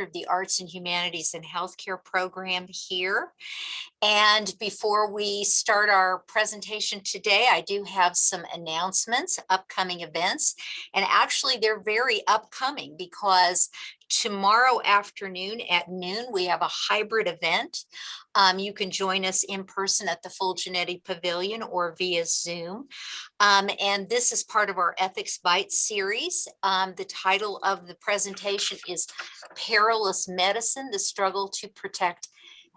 of the Arts and Humanities and Healthcare program here. And before we start our presentation today, I do have some announcements, upcoming events, and actually they're very upcoming because tomorrow afternoon at noon, we have a hybrid event. You can join us in person at the Fulgenetti Pavilion or via Zoom. And this is part of our Ethics Bites series. The title of the presentation is Perilous Medicine, the Struggle to Protect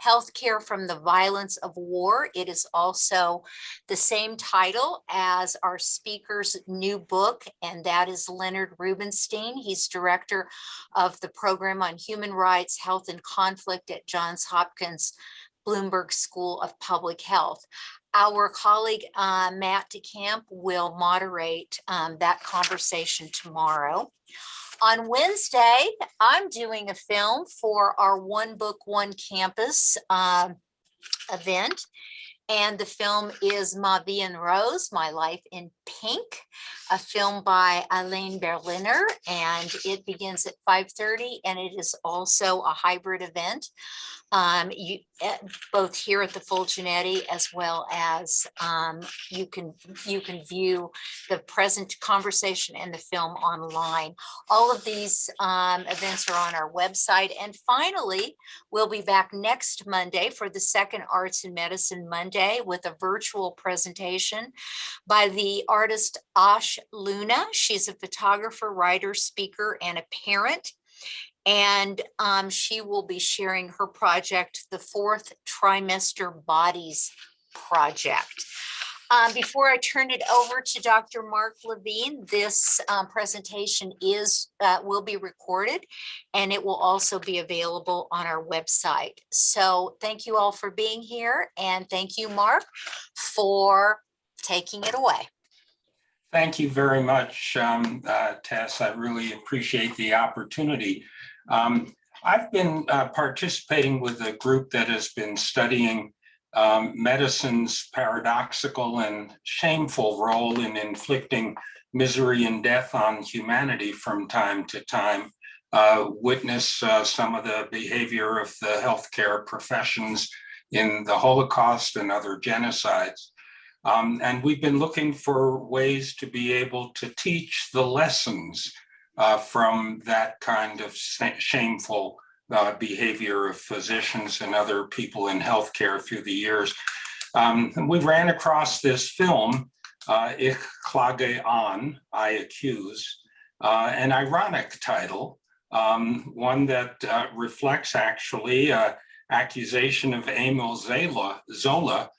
Healthcare from the Violence of War. It is also the same title as our speaker's new book, and that is Leonard Rubenstein. He's director of the program on human rights, health, and conflict at Johns Hopkins Bloomberg School of Public Health. Our colleague Matt DeCamp will moderate that conversation tomorrow. On Wednesday, I'm doing a film for our One Book, One Campus event. And the film is Ma Vie en Rose, My Life in Pink, a film by Alain Berliner, and it begins at 5:30, and it is also a hybrid event, both here at the Fulgenetti as well as you can view the present conversation and the film online. All of these events are on our website. And finally, we'll be back next Monday for the second Arts and Medicine Monday with a virtual presentation by the artist Ash Luna. She's a photographer, writer, speaker, and a parent. And she will be sharing her project, the Fourth Trimester Bodies Project. Before I turn it over to Dr. Mark Levine, this presentation will be recorded, and it will also be available on our website. So thank you all for being here, and thank you, Mark, for taking it away. Thank you very much, Tess. I really appreciate the opportunity. I've been participating with a group that has been studying medicine's paradoxical and shameful role in inflicting misery and death on humanity from time to time. Witness some of the behavior of the healthcare professions in the Holocaust and other genocides. And we've been looking for ways to be able to teach the lessons from that kind of shameful behavior of physicians and other people in healthcare through the years. We ran across this film, Ich klage an, I accuse, an ironic title, one that reflects actually accusation of Emil Zola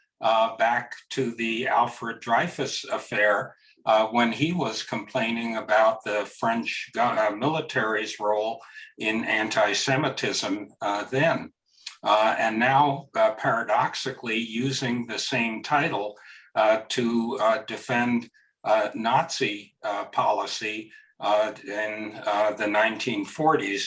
back to the Alfred Dreyfus affair, when he was complaining about the French military's role in anti-Semitism then. And now, paradoxically, using the same title to defend Nazi policy in the 1940s,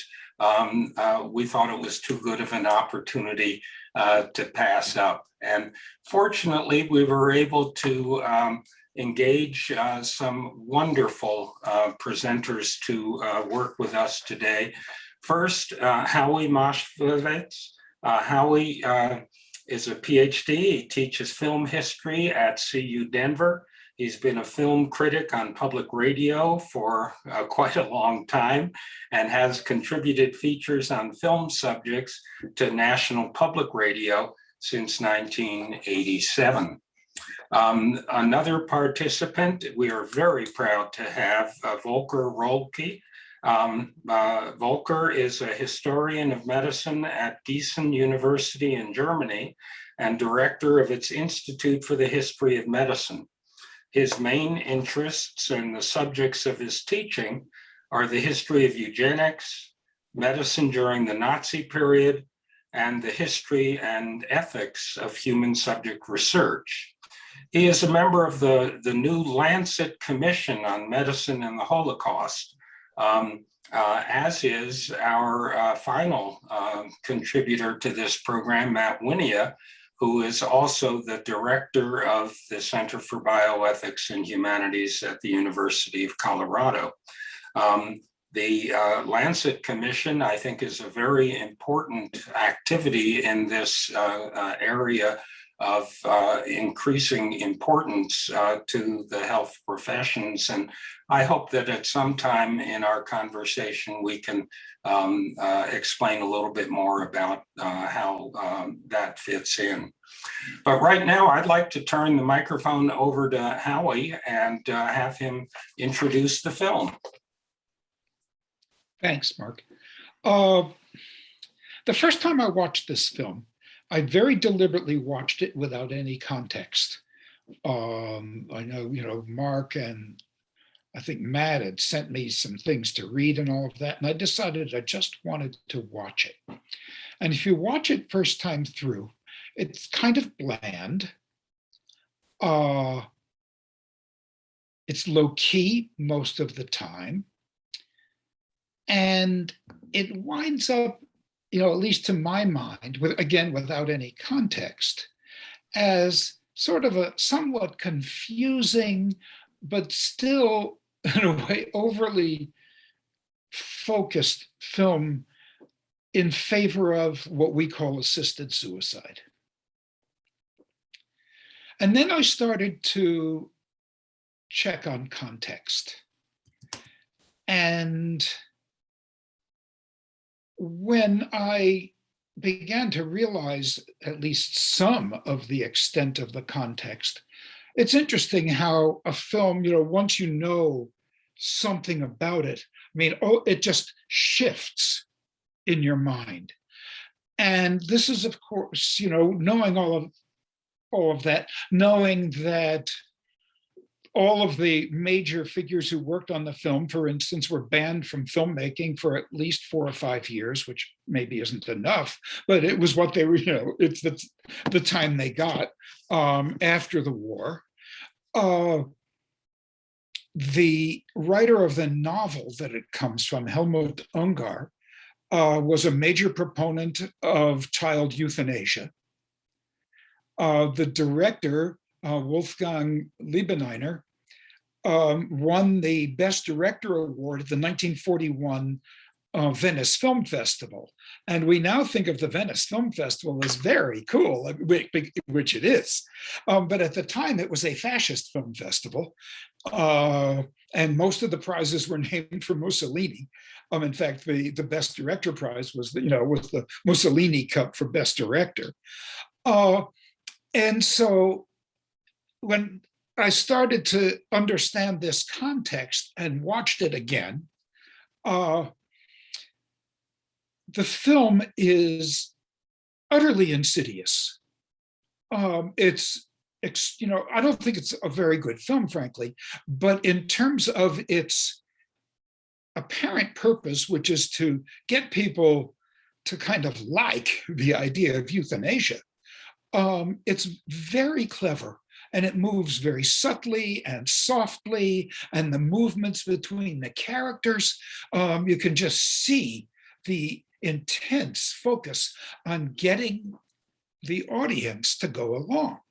we thought it was too good of an opportunity to pass up. And fortunately, we were able to engage some wonderful presenters to work with us today. First, Howie Movshovitz. Howie is a PhD. He teaches film history at CU Denver. He's been a film critic on public radio for quite a long time and has contributed features on film subjects to National Public Radio since 1987. Another participant, we are very proud to have Volker Roelcke. Volker is a historian of medicine at Giessen University in Germany and director of its Institute for the History of Medicine. His main interests and the subjects of his teaching are the history of eugenics, medicine during the Nazi period, and the history and ethics of human subject research. He is a member of the new Lancet Commission on Medicine and the Holocaust, as is our final contributor to this program, Matt Winia, who is also the director of the Center for Bioethics and Humanities at the University of Colorado. The Lancet Commission, I think, is a very important activity in this area of increasing importance to the health professions. And I hope that at some time in our conversation, we can explain a little bit more about how that fits in. But right now, I'd like to turn the microphone over to Howie and have him introduce the film. Thanks, Mark. The first time I watched this film, I very deliberately watched it without any context. I know, Mark and I think Matt had sent me some things to read and all of that, and I decided I just wanted to watch it. And if you watch it first time through, it's kind of bland. It's low key most of the time. And it winds up, at least to my mind, again, without any context, as sort of a somewhat confusing, but still, in a way, overly focused film in favor of what we call assisted suicide. And then I started to check on context. And when I began to realize at least some of the extent of the context, it's interesting how a film, once you know something about it, it just shifts in your mind. And this is, of course, knowing all of that, knowing that all of the major figures who worked on the film, for instance, were banned from filmmaking for at least 4 or 5 years, which maybe isn't enough, but it was what they were, it's the time they got after the war. The writer of the novel that it comes from, Helmut Ungar, was a major proponent of child euthanasia. The director, Wolfgang Liebeneiner, won the Best Director Award at the 1941 Venice Film Festival. And we now think of the Venice Film Festival as very cool, which it is. But at the time, it was a fascist film festival. And most of the prizes were named for Mussolini. In fact, the Best Director prize was the Mussolini Cup for Best Director. And so when I started to understand this context and watched it again, the film is utterly insidious. I don't think it's a very good film, frankly, but in terms of its apparent purpose, which is to get people to kind of like the idea of euthanasia, it's very clever. And it moves very subtly and softly, and the movements between the characters, you can just see the intense focus on getting the audience to go along.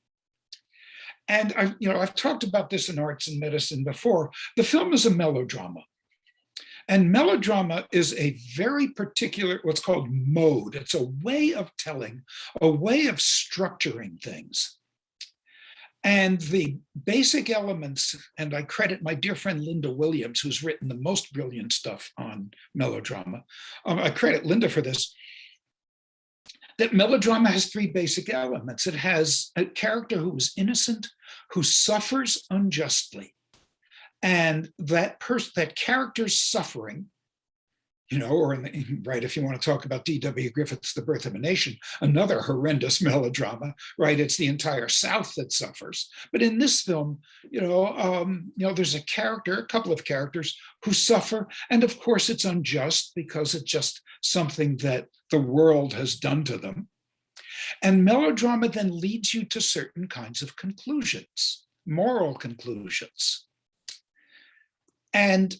And I've talked about this in Arts and Medicine before. The film is a melodrama. And melodrama is a very particular, what's called mode. It's a way of telling, a way of structuring things. And the basic elements, and I credit my dear friend Linda Williams, who's written the most brilliant stuff on melodrama. I credit Linda for this, that melodrama has 3 basic elements. It has a character who is innocent, who suffers unjustly. And that character's suffering, right, if you want to talk about D.W. Griffith's The Birth of a Nation, another horrendous melodrama, right? It's the entire South that suffers. But in this film, there's a couple of characters who suffer. And of course, it's unjust because it's just something that the world has done to them. And melodrama then leads you to certain kinds of conclusions, moral conclusions. And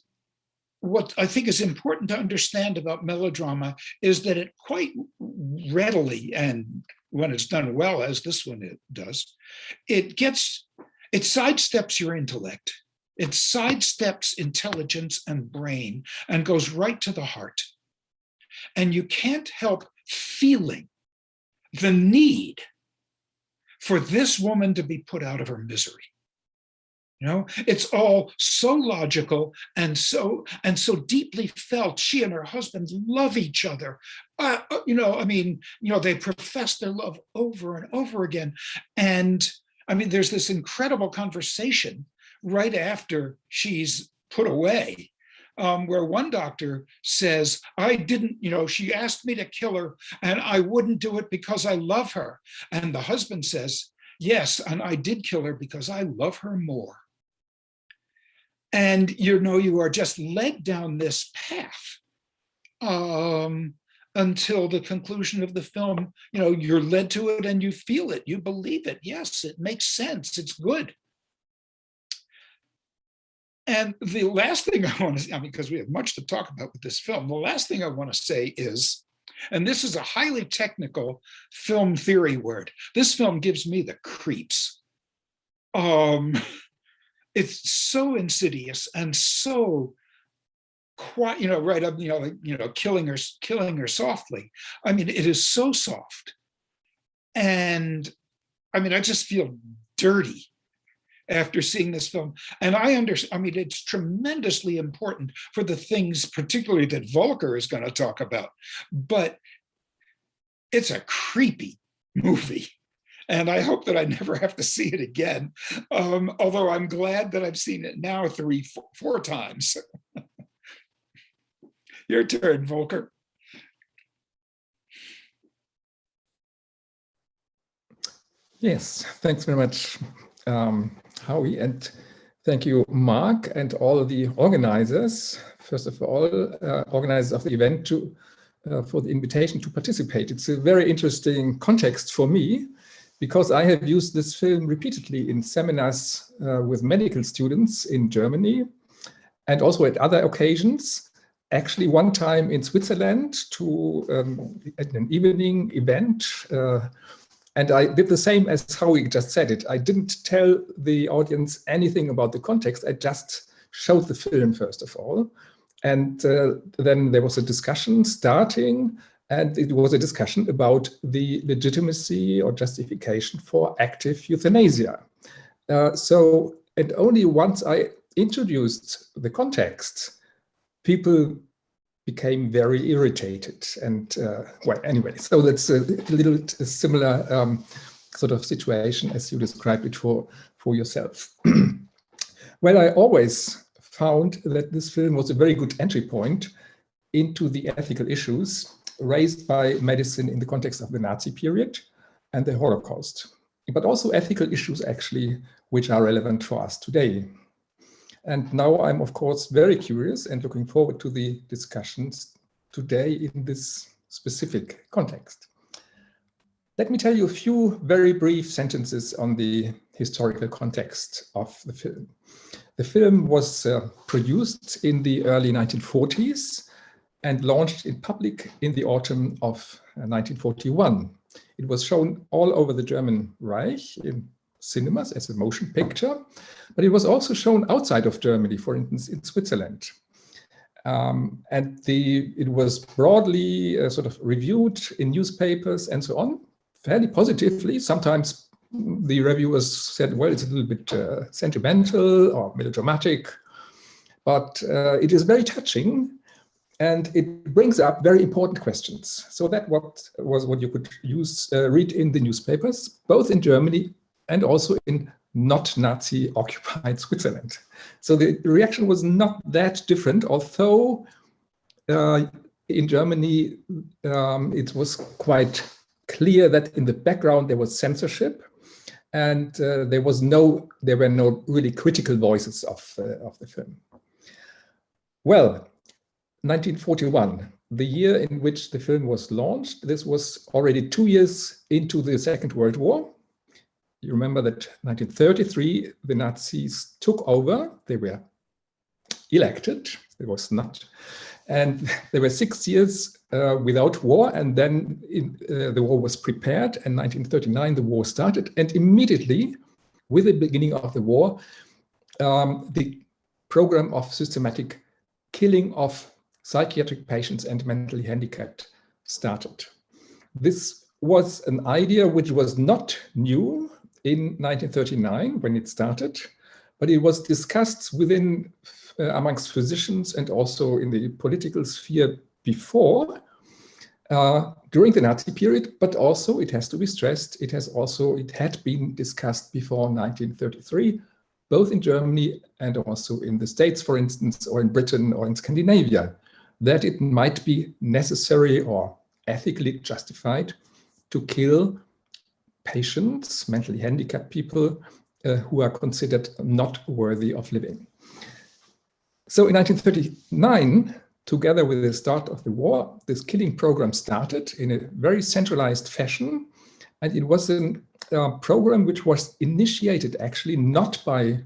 what I think is important to understand about melodrama is that it quite readily, and when it's done well, as this one does, it sidesteps your intellect. It sidesteps intelligence and brain and goes right to the heart. And you can't help feeling the need for this woman to be put out of her misery. It's all so logical and so deeply felt. She and her husband love each other. They profess their love over and over again. And there's this incredible conversation right after she's put away, where one doctor says, I didn't, she asked me to kill her and I wouldn't do it because I love her. And the husband says, yes, and I did kill her because I love her more. And you are just led down this path until the conclusion of the film. You're led to it and you feel it, you believe it. Yes, it makes sense, it's good. And the last thing I want to, because we have much to talk about with this film, the last thing I want to say is, and this is a highly technical film theory word, this film gives me the creeps. It's so insidious and so quiet, right up, killing her softly. It is so soft. And I just feel dirty after seeing this film. And I understand, it's tremendously important for the things, particularly that Volker is going to talk about, but it's a creepy movie. And I hope that I never have to see it again. Although I'm glad that I've seen it now 4 times. Your turn, Volker. Yes, thanks very much, Howie, and thank you, Mark, and all the organizers. First of all, organizers of the event for the invitation to participate. It's a very interesting context for me, because I have used this film repeatedly in seminars with medical students in Germany, and also at other occasions. Actually, one time in Switzerland at an evening event, and I did the same as Howie just said it. I didn't tell the audience anything about the context. I just showed the film, first of all. And then there was a discussion starting, and it was a discussion about the legitimacy or justification for active euthanasia. And only once I introduced the context, people became very irritated. And well, anyway, so that's a little similar sort of situation as you described it for yourself. Well, I always found that this film was a very good entry point into the ethical issues raised by medicine in the context of the Nazi period and the Holocaust, but also ethical issues actually which are relevant for us today. And now I'm of course very curious and looking forward to the discussions today in this specific context. Let me tell you a few very brief sentences on the historical context of the film. The film was produced in the early 1940s and launched in public in the autumn of 1941. It was shown all over the German Reich in cinemas as a motion picture, but it was also shown outside of Germany, for instance, in Switzerland. It was broadly sort of reviewed in newspapers and so on, fairly positively. Sometimes the reviewers said, well, it's a little bit sentimental or melodramatic, but it is very touching. And it brings up very important questions. So that was what you could read in the newspapers, both in Germany and also in not Nazi occupied Switzerland. So the reaction was not that different, although in Germany it was quite clear that in the background there was censorship, and there were no really critical voices of the film. Well, 1941, the year in which the film was launched, this was already 2 years into the Second World War. You remember that 1933, the Nazis took over. They were elected. It was not. And there were 6 years without war. And then the war was prepared. And 1939, the war started. And immediately, with the beginning of the war, the program of systematic killing of psychiatric patients and mentally handicapped started. This was an idea which was not new in 1939 when it started, but it was discussed within amongst physicians and also in the political sphere before, during the Nazi period, but also it has to be stressed, it had been discussed before 1933, both in Germany and also in the States, for instance, or in Britain or in Scandinavia, that it might be necessary or ethically justified to kill patients, mentally handicapped people who are considered not worthy of living. So in 1939, together with the start of the war, this killing program started in a very centralized fashion. And it was a program which was initiated actually not by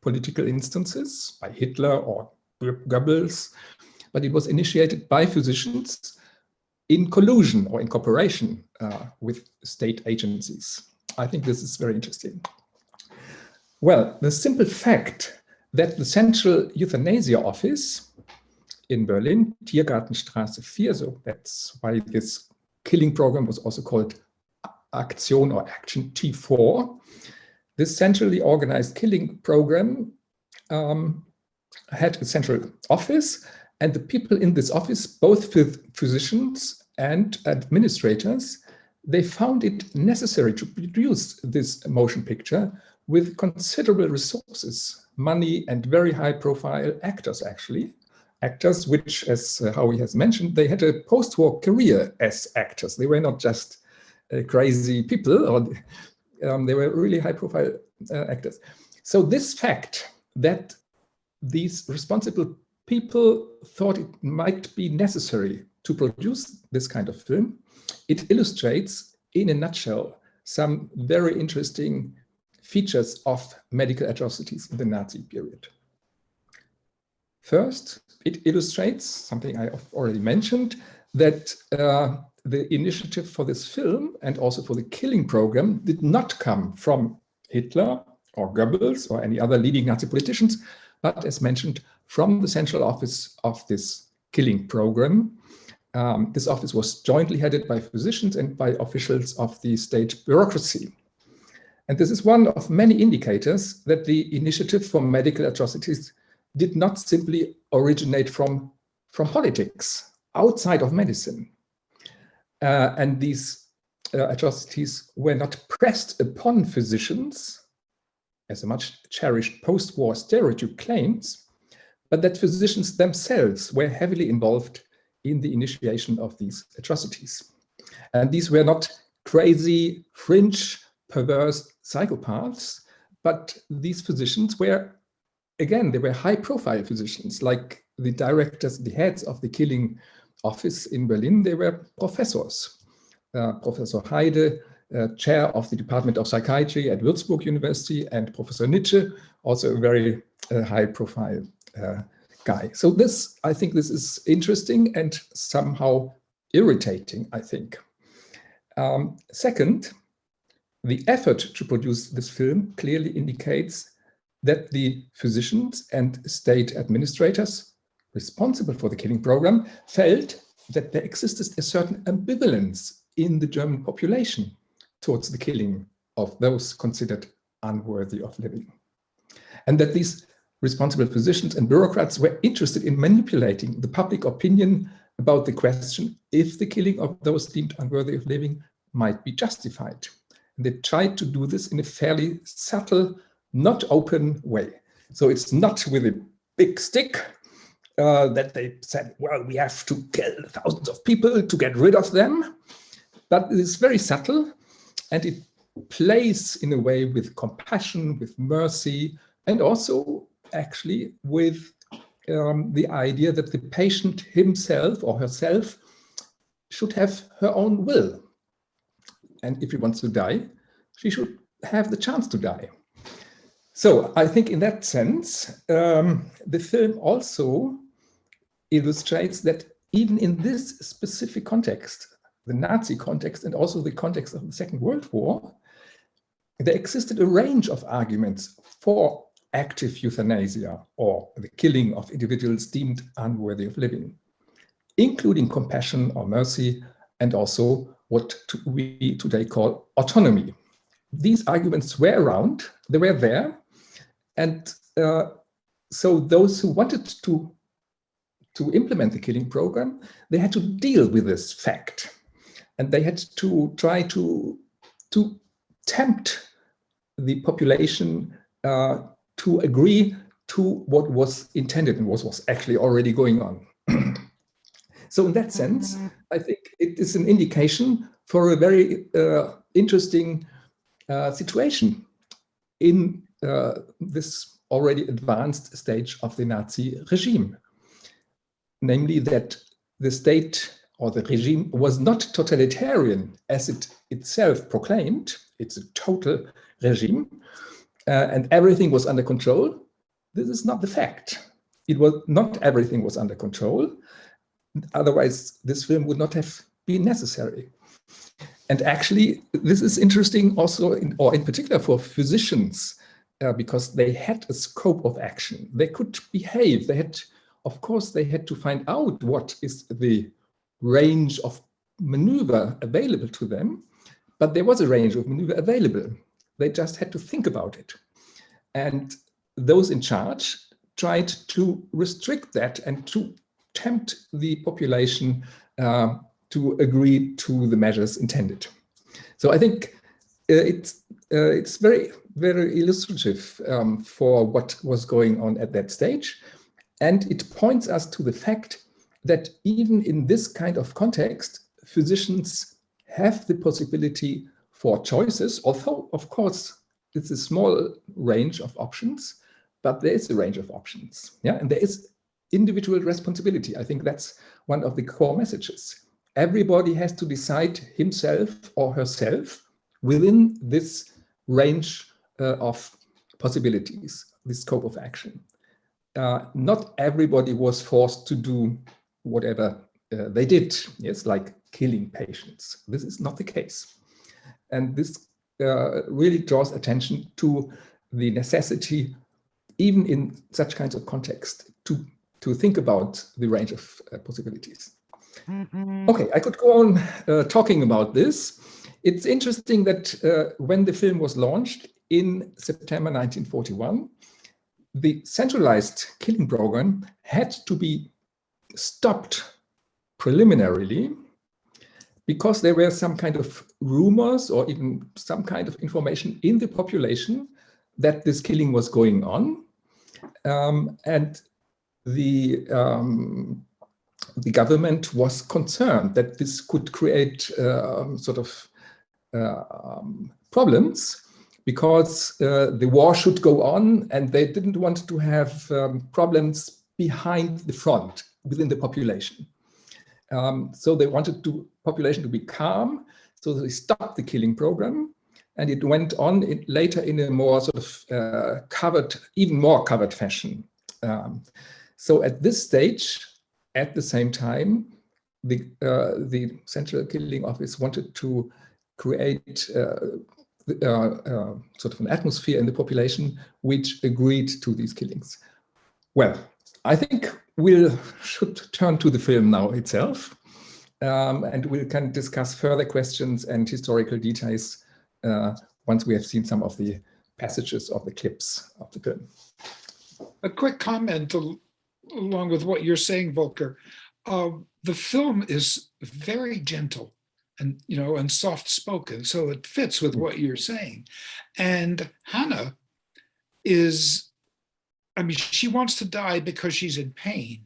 political instances, by Hitler or Goebbels, but it was initiated by physicians in collusion or in cooperation with state agencies. I think this is very interesting. Well, the simple fact that the Central Euthanasia Office in Berlin, Tiergartenstraße 4, so that's why this killing program was also called Aktion or Action T4. This centrally organized killing program had a central office, and the people in this office, both physicians and administrators, they found it necessary to produce this motion picture with considerable resources, money, and very high-profile actors, actually. Actors which, as Howie has mentioned, they had a post-war career as actors. They were not just crazy people, or they were really high-profile actors. So this fact that these responsible people thought it might be necessary to produce this kind of film, it illustrates, in a nutshell, some very interesting features of medical atrocities in the Nazi period. First, it illustrates something I already mentioned, that the initiative for this film and also for the killing program did not come from Hitler or Goebbels or any other leading Nazi politicians, but as mentioned, from the central office of this killing program. This office was jointly headed by physicians and by officials of the state bureaucracy. And this is one of many indicators that the initiative for medical atrocities did not simply originate from politics outside of medicine. And these atrocities were not pressed upon physicians, as a much cherished post-war stereotype claims, but that physicians themselves were heavily involved in the initiation of these atrocities. And these were not crazy, fringe, perverse psychopaths, but these physicians were, again, they were high-profile physicians, like the directors, the heads of the killing office in Berlin, they were professors. Professor Heide, chair of the Department of Psychiatry at Würzburg University, and Professor Nietzsche, also a very high-profile guy. So this, I think this is interesting and somehow irritating, I think. Second, the effort to produce this film clearly indicates that the physicians and state administrators responsible for the killing program felt that there existed a certain ambivalence in the German population towards the killing of those considered unworthy of living. And that these responsible physicians and bureaucrats were interested in manipulating the public opinion about the question if the killing of those deemed unworthy of living might be justified. And they tried to do this in a fairly subtle, not open way. So it's not with a big stick that they said, well, we have to kill thousands of people to get rid of them. But it is very subtle, and it plays in a way with compassion, with mercy, and also actually with the idea that the patient himself or herself should have her own will. And if she wants to die, she should have the chance to die. So I think in that sense, the film also illustrates that even in this specific context, the Nazi context and also the context of the Second World War, there existed a range of arguments for active euthanasia, or the killing of individuals deemed unworthy of living, including compassion or mercy, and also what we today call autonomy. These arguments were around, they were there, and so those who wanted to implement the killing program, they had to deal with this fact, and they had to try to tempt the population to agree to what was intended and what was actually already going on. So in that sense, I think it is an indication for a very interesting situation in this already advanced stage of the Nazi regime. Namely that the state or the regime was not totalitarian as it itself proclaimed. It's a total regime and everything was under control. This is not the fact. It was not everything was under control. Otherwise, this film would not have been necessary. And actually, this is interesting also, in particular for physicians, because they had a scope of action. They could behave. They had, of course, they had to find out what is the range of maneuver available to them. But there was a range of maneuver available. They just had to think about it. And those in charge tried to restrict that and to tempt the population to agree to the measures intended. So I think it's very, very illustrative for what was going on at that stage. And it points us to the fact that even in this kind of context, physicians have the possibility for choices, although, of course, it's a small range of options, but there is a range of options. Yeah, and there is individual responsibility. I think that's one of the core messages. Everybody has to decide himself or herself within this range of possibilities, this scope of action. Not everybody was forced to do whatever they did, yes, like killing patients. This is not the case. And this really draws attention to the necessity, even in such kinds of context, to think about the range of possibilities. Okay, I could go on talking about this. It's interesting that when the film was launched in September 1941, the centralized killing program had to be stopped preliminarily because there were some kind of rumors or even some kind of information in the population that this killing was going on. And the government was concerned that this could create sort of problems because the war should go on and they didn't want to have problems behind the front within the population. So they wanted the population to be calm, so they stopped the killing program, and it went on later in a more sort of covered, even more covered fashion. So at this stage, at the same time, the Central Killing Office wanted to create sort of an atmosphere in the population which agreed to these killings. Well, I think we should turn to the film now itself, and we can discuss further questions and historical details once we have seen some of the passages of the clips of the film. A quick comment along with what you're saying, Volker. The film is very gentle and, you know, and soft-spoken, so it fits with what you're saying. And Hannah is, I mean, she wants to die because she's in pain,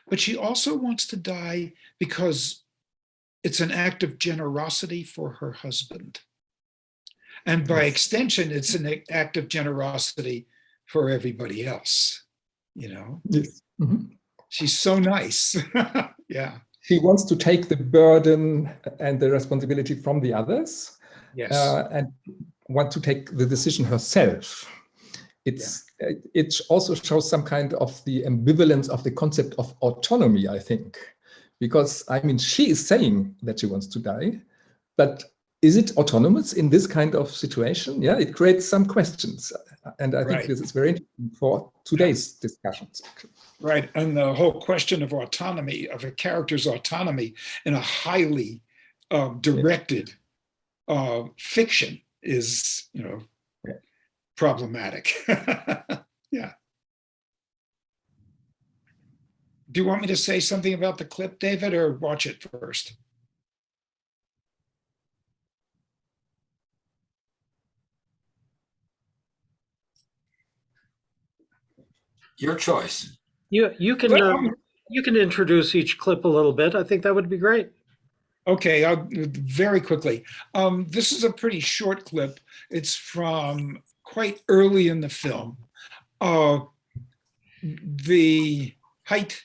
but she also wants to die because it's an act of generosity for her husband. And by extension, it's an act of generosity for everybody else, you know? Yes. Mm-hmm. She's so nice. Yeah. She wants to take the burden and the responsibility from the others. Yes. And want to take the decision herself. It also shows some kind of the ambivalence of the concept of autonomy, I think. Because, I mean, she is saying that she wants to die, but is it autonomous in this kind of situation? Yeah, it creates some questions. And I think Right. this is very interesting for today's discussions. Right. And the whole question of autonomy, of a character's autonomy in a highly directed fiction is, problematic. Yeah. Do you want me to say something about the clip, David, or watch it first? Your choice. You can introduce each clip a little bit. I think that would be great. Okay, I'll very quickly. This is a pretty short clip. It's from quite early in the film. The Haidt,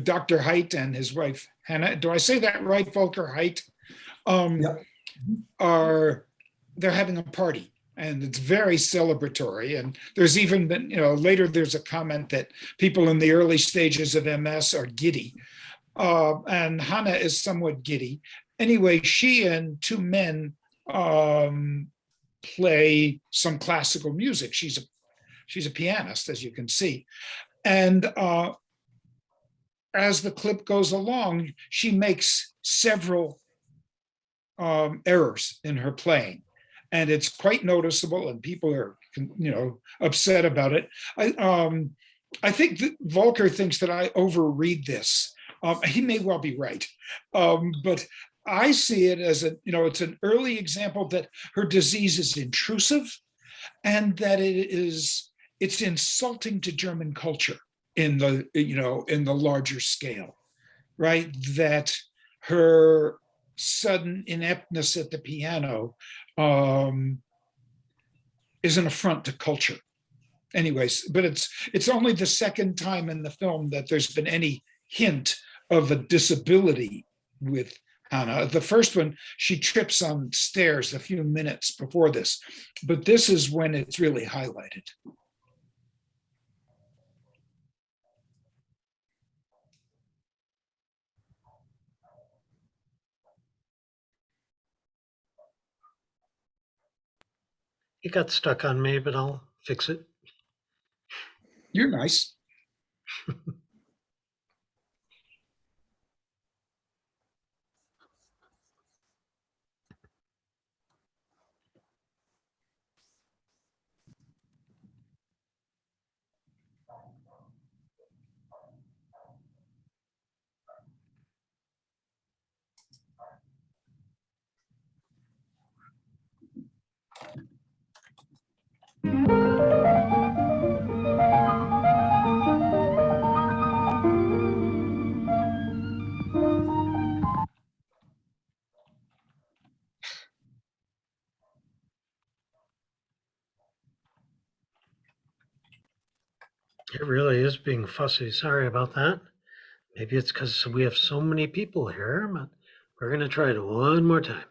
Dr. Haidt and his wife Hannah. Do I say that right, Volker Haidt? They're having a party, and it's very celebratory. And there's even been, later there's a comment that people in the early stages of MS are giddy. And Hannah is somewhat giddy. Anyway, she and two men play some classical music. She's a pianist, as you can see. And as the clip goes along, she makes several errors in her playing. And it's quite noticeable, and people are, upset about it. I think that Volker thinks that I overread this. He may well be right, but I see it as it's an early example that her disease is intrusive, and that it's insulting to German culture in the larger scale, right? That her sudden ineptness at the piano is an affront to culture. Anyways, but it's only the second time in the film that there's been any hint of a disability with Hannah. The first one, she trips on stairs a few minutes before this, but this is when it's really highlighted. It got stuck on me, but I'll fix it. You're nice. It really is being fussy. Sorry about that. Maybe it's because we have so many people here, but we're going to try it one more time.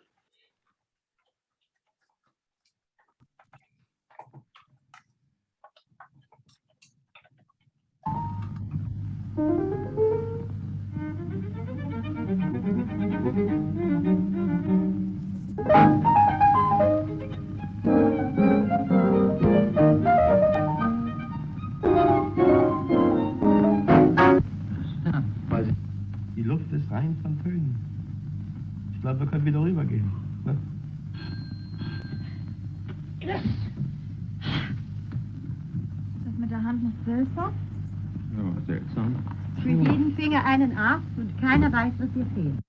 Die Luft ist rein von Tönen. Ich glaube, wir können wieder rübergehen. Ne? Ist das mit der Hand nicht größer? Ja, seltsam. Für jeden Finger einen Arzt und keiner weiß, was hier fehlt.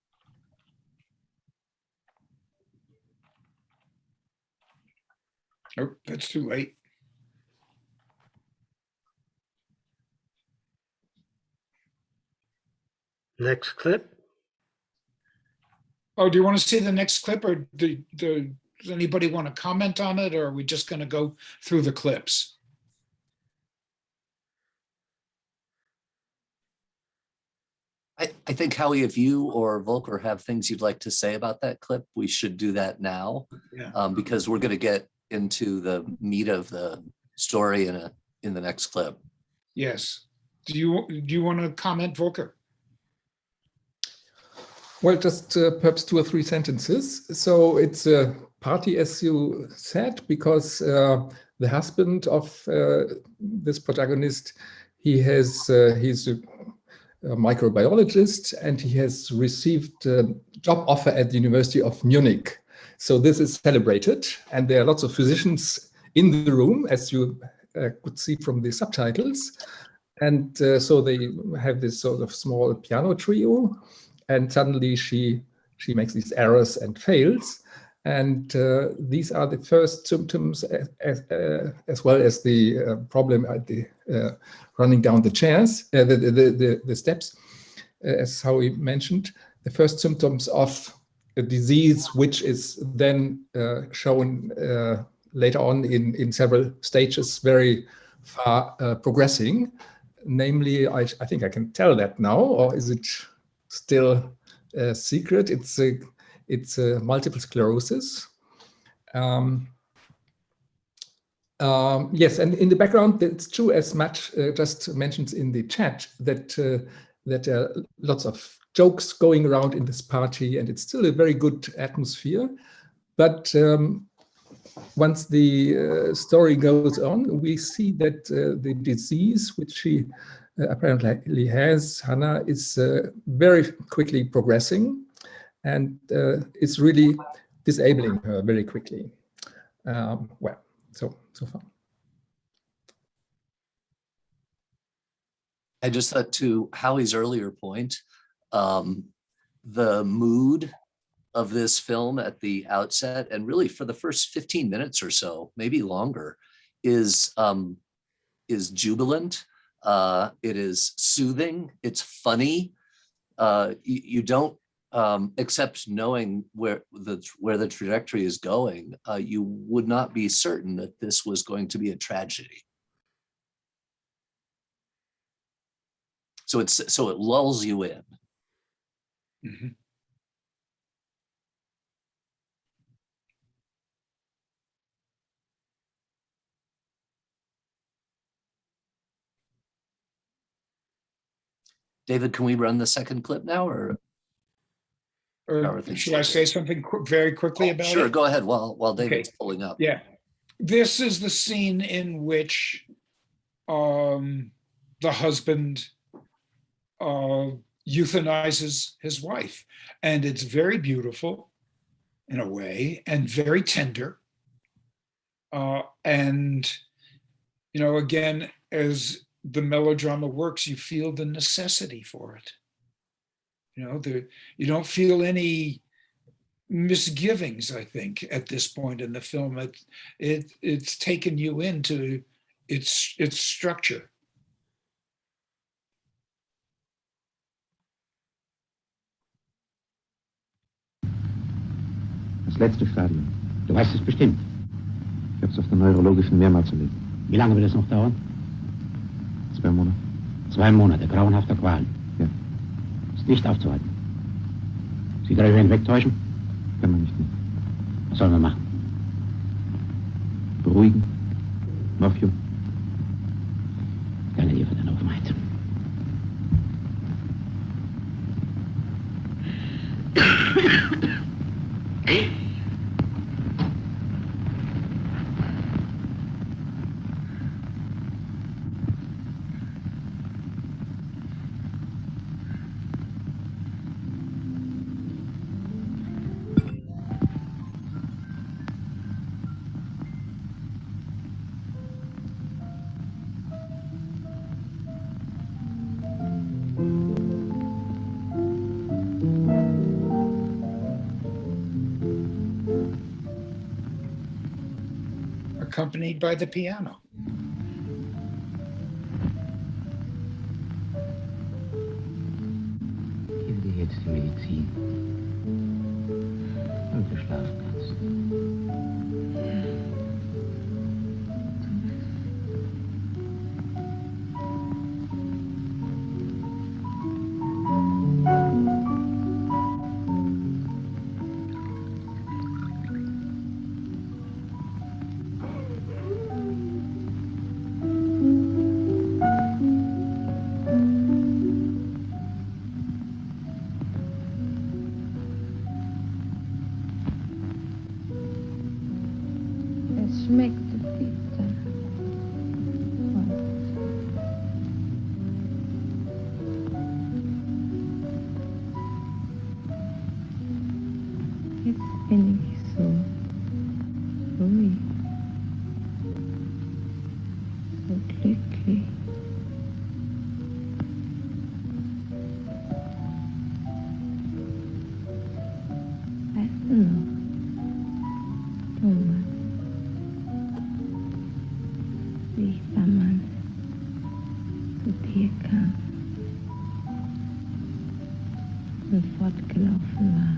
Oh, that's too late. Next clip. Oh, do you want to see the next clip, or does anybody want to comment on it, or are we just going to go through the clips? I think, Howie, if you or Volker have things you'd like to say about that clip, we should do that now, Yeah. because we're going to get into the meat of the story in the next clip. Yes. Do you want to comment, Volker? Well, just perhaps 2 or 3 sentences. So it's a party, as you said, because the husband of this protagonist, he's a microbiologist, and he has received a job offer at the University of Munich. So this is celebrated, and there are lots of physicians in the room, as you could see from the subtitles. And so they have this sort of small piano trio, and suddenly she makes these errors and fails. And these are the first symptoms, as well as the problem at the running down the chairs, the steps, as Howie mentioned, the first symptoms of a disease, which is then shown later on in several stages, very far progressing. Namely, I think I can tell that now, or is it still a secret? It's multiple sclerosis. Yes, and in the background, it's true, as Matt just mentioned in the chat, that there are lots of jokes going around in this party, and it's still a very good atmosphere. But once the story goes on, we see that the disease which she apparently has, Hannah, is very quickly progressing, and it's really disabling her very quickly. Well, so far. I just thought, to Howie's earlier point, the mood of this film at the outset, and really for the first 15 minutes or so, maybe longer, is jubilant. It is soothing. It's funny. You don't, except knowing where the trajectory is going, you would not be certain that this was going to be a tragedy. So it lulls you in. Mm-hmm. David, can we run the second clip now, or should I say something very quickly about it? Sure, go ahead while David's pulling up. Yeah, this is the scene in which the husband euthanizes his wife, and it's very beautiful in a way, and very tender. And again, as the melodrama works, you feel the necessity for it. You don't feel any misgivings, I think, at this point in the film. It's taken you into its structure. Das letzte Stadium. Du weißt es bestimmt. Ich habe es auf der neurologischen mehrmals erlebt. Wie lange wird es noch dauern? 2 Monate. 2 Monate grauenhafter Qualen. Ja. Ist nicht aufzuhalten. Sie darüber hinwegtäuschen? Kann man nicht mehr. Was soll man machen? Beruhigen? Morphium? Danke dir für deine Offenheit. Accompanied by the piano. Gib dir jetzt die Medizin. Und du schlafen kannst. schmeckte bitter. Jetzt bin ich so ruhig, so glücklich. Weißt du noch, Thomas, wie ich damals zu dir kam und fortgelaufen war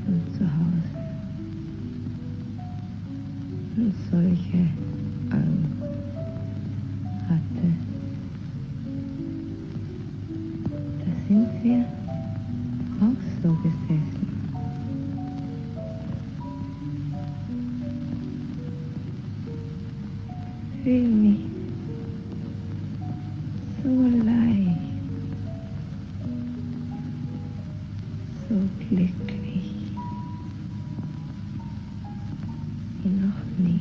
von zu Hause und solche Angst hatte. Da sind wir auch so gesessen. Fühl mich so leicht, so glücklich wie noch nie.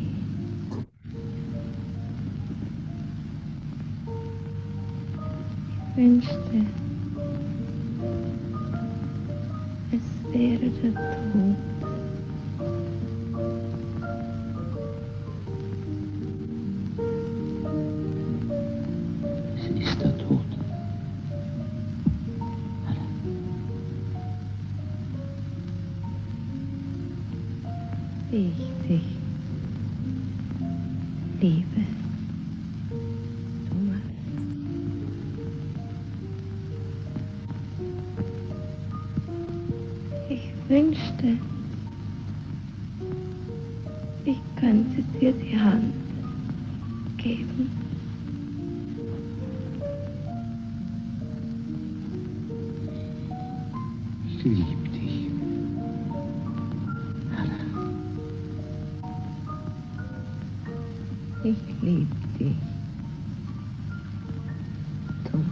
Ich wünschte, es wäre der Tod. Es ist der Tod. Wie ich dich liebe, Thomas. Ich wünschte, ich könnte dir die Hand geben. Ich liebe dich. Ich liebe dich, Thomas.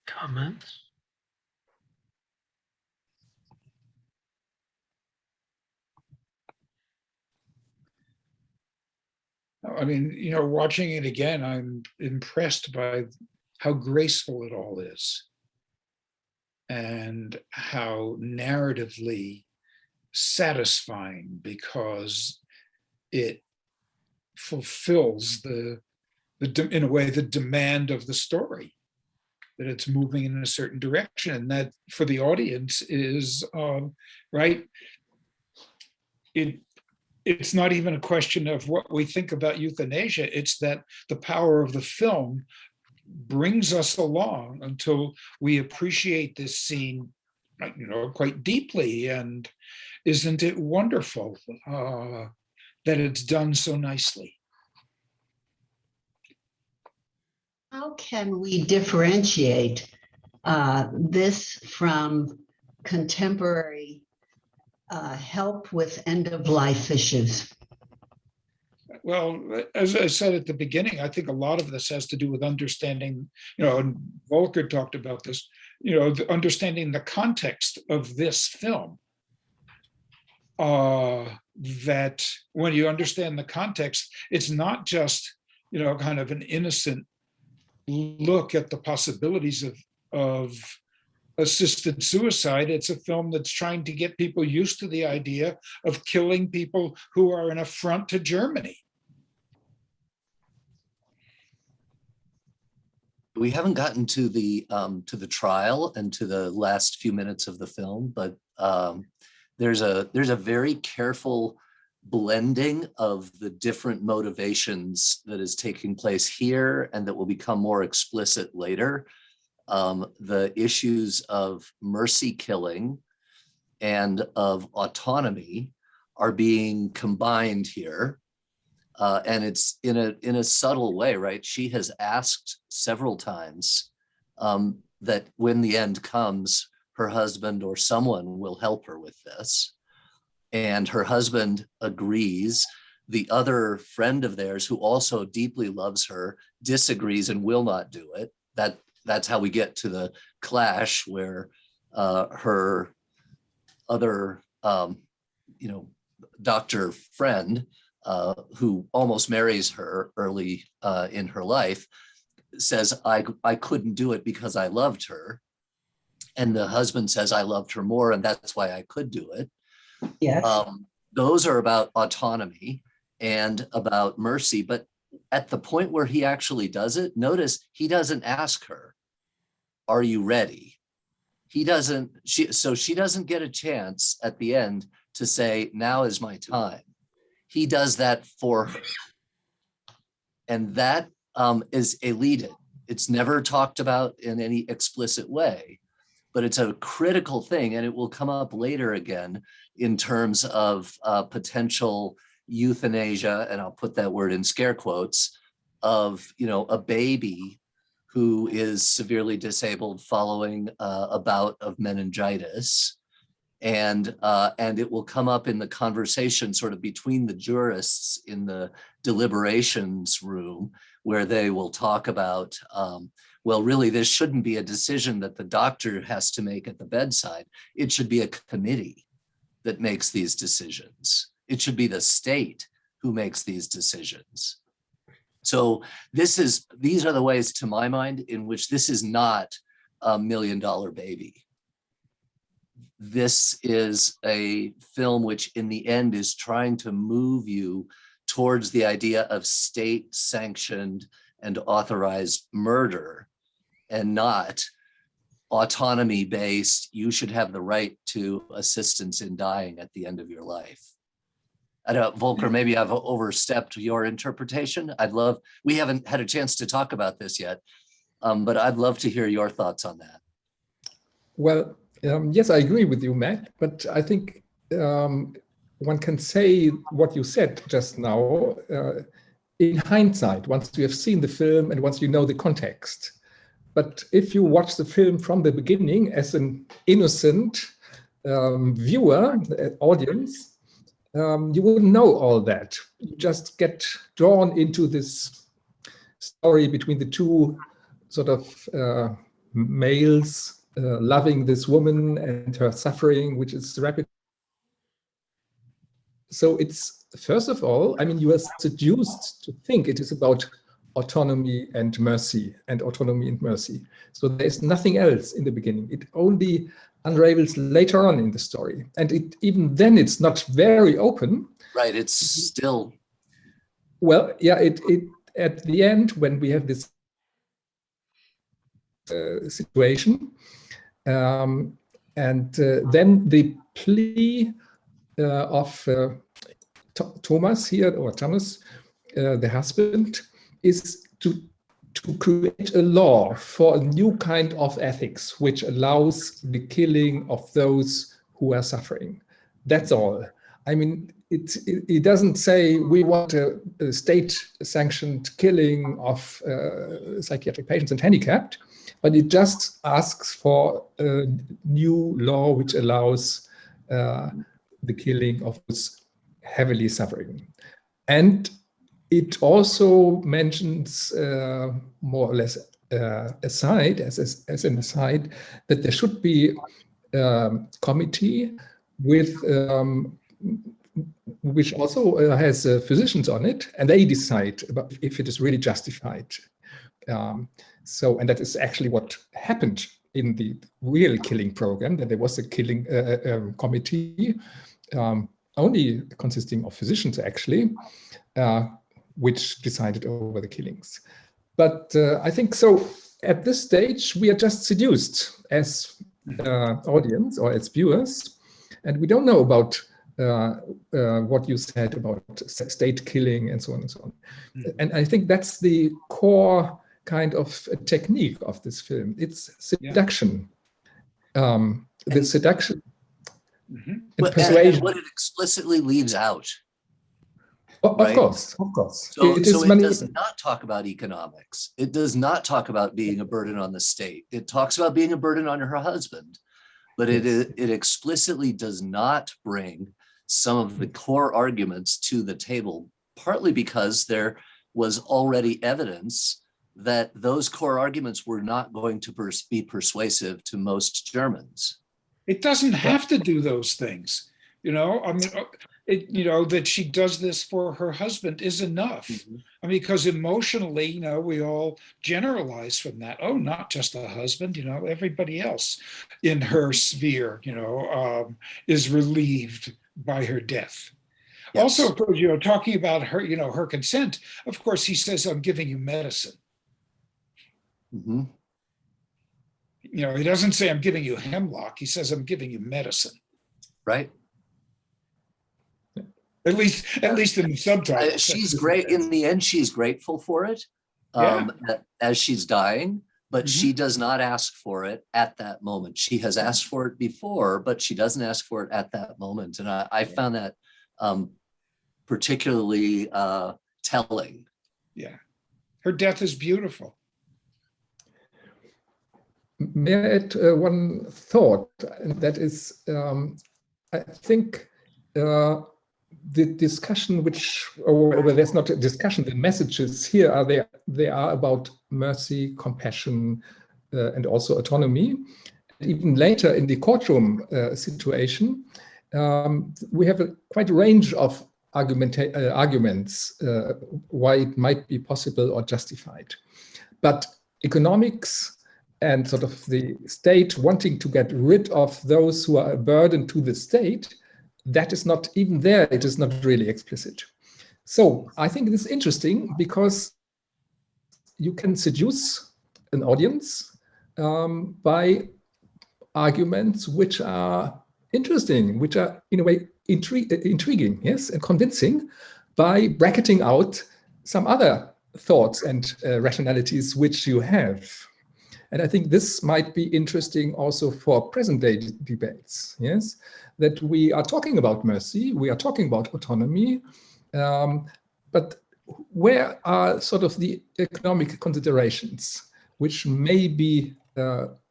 Comments? I mean, watching it again, I'm impressed by how graceful it all is and how narratively satisfying, because it fulfills in a way, the demand of the story, that it's moving in a certain direction, and that for the audience is right. It's not even a question of what we think about euthanasia. It's that the power of the film brings us along until we appreciate this scene, quite deeply. And isn't it wonderful that it's done so nicely? How can we differentiate this from contemporary help with end-of-life issues? Well, as I said at the beginning, I think a lot of this has to do with understanding, and Volker talked about this, understanding the context of this film. That when you understand the context, it's not just, kind of an innocent look at the possibilities of assisted suicide. It's a film that's trying to get people used to the idea of killing people who are an affront to Germany. we haven't gotten to the trial and to the last few minutes of the film, but there's a very careful blending of the different motivations that is taking place here and that will become more explicit later. The issues of mercy killing and of autonomy are being combined here. And it's in a subtle way, right? She has asked several times that when the end comes, her husband or someone will help her with this. And her husband agrees. The other friend of theirs, who also deeply loves her, disagrees and will not do it. That's how we get to the clash where her other, doctor friend, who almost marries her early in her life, says, I couldn't do it because I loved her. And the husband says, I loved her more, and that's why I could do it. Yes. Those are about autonomy and about mercy. But at the point where he actually does it, notice he doesn't ask her, are you ready? He doesn't, so she doesn't get a chance at the end to say, now is my time. He does that for her. And that is elided. It's never talked about in any explicit way, but it's a critical thing, and it will come up later again in terms of potential euthanasia, and I'll put that word in scare quotes, of a baby who is severely disabled following a bout of meningitis. And it will come up in the conversation sort of between the jurists in the deliberations room, where they will talk about, well, really, this shouldn't be a decision that the doctor has to make at the bedside. It should be a committee that makes these decisions. It should be the state who makes these decisions. So these are the ways, to my mind, in which this is not a $1 million baby. This is a film which in the end is trying to move you towards the idea of state-sanctioned and authorized murder, and not autonomy-based, you should have the right to assistance in dying at the end of your life. I don't, Volker, maybe I've overstepped your interpretation. We haven't had a chance to talk about this yet, but I'd love to hear your thoughts on that. Well, yes, I agree with you, Matt, but I think one can say what you said just now in hindsight, once you have seen the film and once you know the context. But if you watch the film from the beginning as an innocent viewer, audience, you wouldn't know all that. You just get drawn into this story between the two sort of males loving this woman and her suffering, which is rapid. So it's, first of all, I mean, you are seduced to think it is about autonomy and mercy, and autonomy and mercy. So there's nothing else in the beginning. It only unravels later on in the story. And even then it's not very open. Right, it's still. Well, yeah, it at the end, when we have this situation, and then the plea of Thomas here, or Thomas, the husband, is to create a law for a new kind of ethics, which allows the killing of those who are suffering. That's all. I mean, it doesn't say we want a state-sanctioned killing of psychiatric patients and handicapped, but it just asks for a new law which allows the killing of those heavily suffering. And it also mentions more or less aside, as an aside, that there should be a committee with which also has physicians on it, and they decide about if it is really justified. And that is actually what happened in the real killing program, that there was a killing committee only consisting of physicians actually, which decided over the killings. But I think so. at this stage, we are just seduced as audience or as viewers, and we don't know about what you said about state killing and so on and so on. And I think that's the core kind of technique of this film. It's seduction. The seduction and persuasion. And what it explicitly leaves out. Of right? course. So it does not talk about economics. It does not talk about being a burden on the state. It talks about being a burden on her husband, but it explicitly does not bring some of the core arguments to the table, partly because there was already evidence that those core arguments were not going to be persuasive to most Germans. It doesn't have to do those things, you know. I mean, that she does this for her husband is enough. I mean, because emotionally, you know, we all generalize from that. Oh, not just the husband, you know, everybody else in her sphere, you know, is relieved by her death. Yes. Also, you know, talking about her, you know, her consent. Of course, he says, "I'm giving you medicine." You know, he doesn't say, "I'm giving you hemlock." He says, "I'm giving you medicine." Right. At least in the subtitle. She's great. In the end, she's grateful for it as she's dying, but she does not ask for it at that moment. She has asked for it before, but she doesn't ask for it at that moment. And I found that particularly telling. Yeah. Her death is beautiful. May I add one thought? And that is, I think the discussion, or there's not a discussion, the messages here are they are about mercy, compassion, and also autonomy. Even later in the courtroom situation, we have quite a range of arguments why it might be possible or justified. But economics and sort of the state wanting to get rid of those who are a burden to the state, that is not even there. It is not really explicit. So I think it is interesting because you can seduce an audience by arguments which are interesting, which are in a way intriguing, yes, and convincing, by bracketing out some other thoughts and rationalities which you have. And I think this might be interesting also for present day debates, yes, that we are talking about mercy, we are talking about autonomy, but where are sort of the economic considerations which may be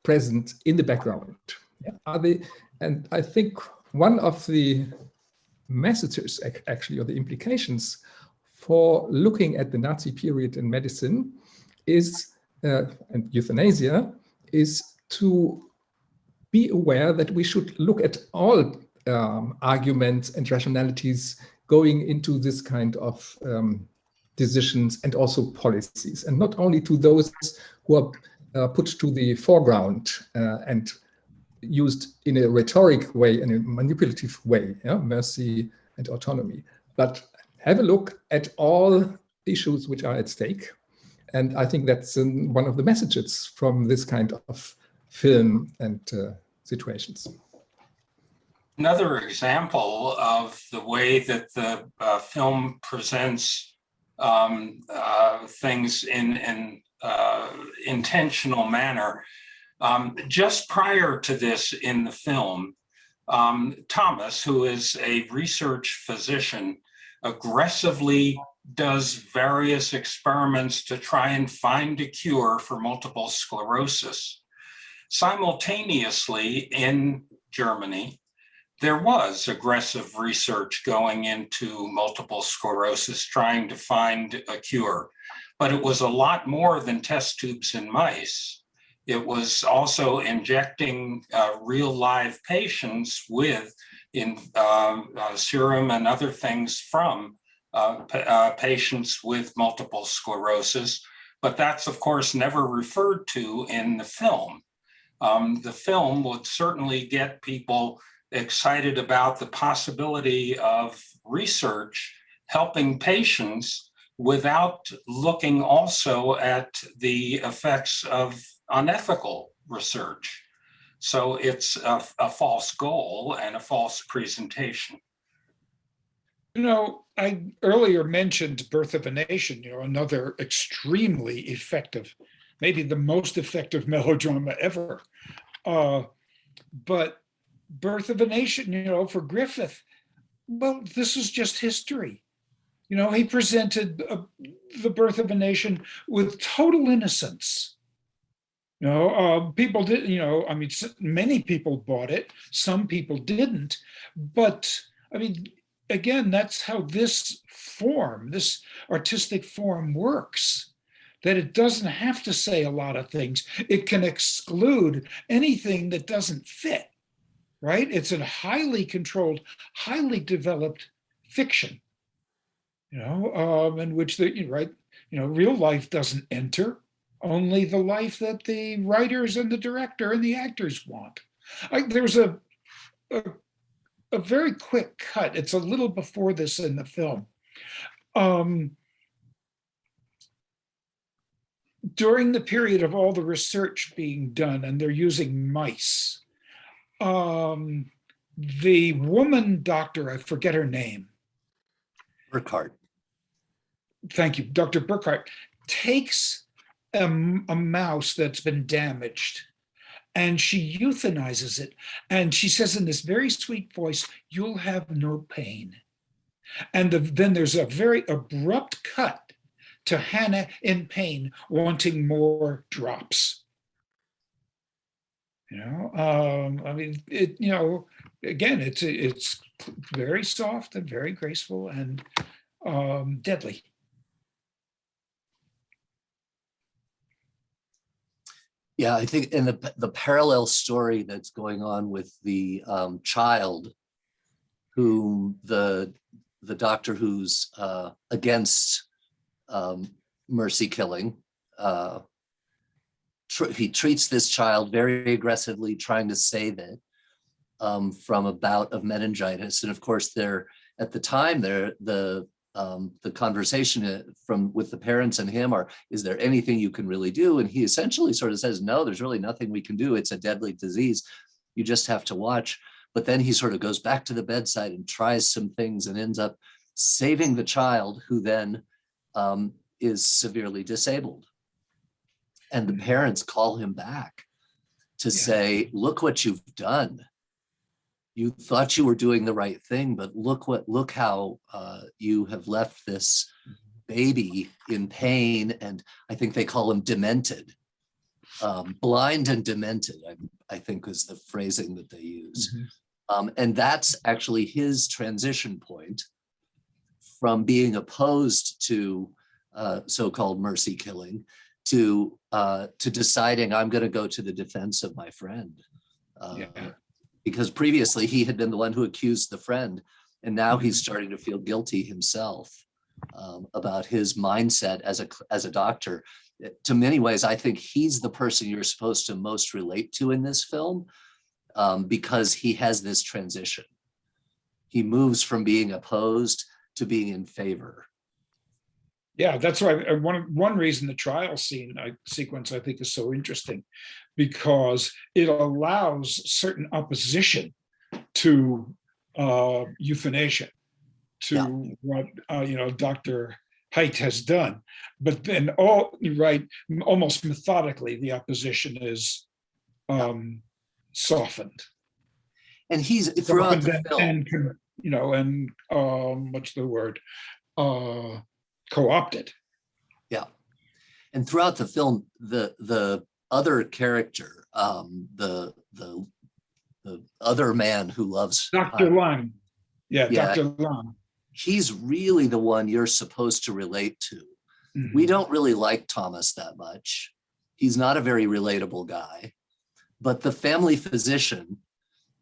present in the background? Are they? And I think one of the messages actually, or the implications for looking at the Nazi period in medicine is and euthanasia, is to be aware that we should look at all arguments and rationalities going into this kind of decisions and also policies, and not only to those who are put to the foreground and used in a rhetoric way, in a manipulative way, mercy and autonomy, but have a look at all issues which are at stake. And I think that's one of the messages from this kind of film and situations. Another example of the way that the film presents things in an intentional manner. Just prior to this in the film, Thomas, who is a research physician, aggressively does various experiments to try and find a cure for multiple sclerosis. Simultaneously in Germany, there was aggressive research going into multiple sclerosis, trying to find a cure, but it was a lot more than test tubes in mice. It was also injecting real live patients with serum and other things from patients with multiple sclerosis, but that's of course never referred to in the film. The film would certainly get people excited about the possibility of research helping patients without looking also at the effects of unethical research. So it's a false goal and a false presentation. You know, I earlier mentioned Birth of a Nation, you know, another extremely effective, maybe the most effective melodrama ever. But Birth of a Nation, you know, for Griffith, well, this is just history. You know, he presented the Birth of a Nation with total innocence. You know, people did, you know, I mean, many people bought it, some people didn't, but I mean, again, that's how this form, this artistic form works, that it doesn't have to say a lot of things. It can exclude anything that doesn't fit, right? It's a highly controlled, highly developed fiction, you know, in which the, right, you know, real life doesn't enter, only the life that the writers and the director and the actors want. There's a very quick cut. It's a little before this in the film. During the period of all the research being done, and they're using mice, the woman doctor, I forget her name. Burkhardt. Thank you. Dr. Burkhardt takes a mouse that's been damaged and she euthanizes it. And she says in this very sweet voice, "You'll have no pain." And then there's a very abrupt cut to Hannah in pain, wanting more drops. You know, I mean, it, you know, again, it's very soft and very graceful and deadly. Yeah, I think in the parallel story that's going on with the child, whom the doctor who's against mercy killing, he treats this child very aggressively, trying to save it from a bout of meningitis. And of course, at the time, the conversation with the parents and him is there anything you can really do? And he essentially sort of says, no, there's really nothing we can do. It's a deadly disease. You just have to watch. But then he sort of goes back to the bedside and tries some things and ends up saving the child, who then is severely disabled. And the parents call him back to say, look what you've done. You thought you were doing the right thing, but look how you have left this baby in pain. And I think they call him demented, blind and demented, I think is the phrasing that they use. Mm-hmm. And that's actually his transition point from being opposed to so-called mercy killing to deciding, I'm going to go to the defense of my friend. Because previously he had been the one who accused the friend, and now he's starting to feel guilty himself about his mindset as a doctor. To many ways, I think he's the person you're supposed to most relate to in this film, because he has this transition. He moves from being opposed to being in favor. Yeah, that's why one reason the trial sequence I think is so interesting, because it allows certain opposition to euthanasia, to what Dr. Haidt has done. But then almost methodically, the opposition is softened. And he's throughout the film, and what's the word? Co-opted. Yeah. And throughout the film, the other character, the other man who loves Dr. Lang. Dr. Lang. He's really the one you're supposed to relate to. Mm-hmm. We don't really like Thomas that much. He's not a very relatable guy, but the family physician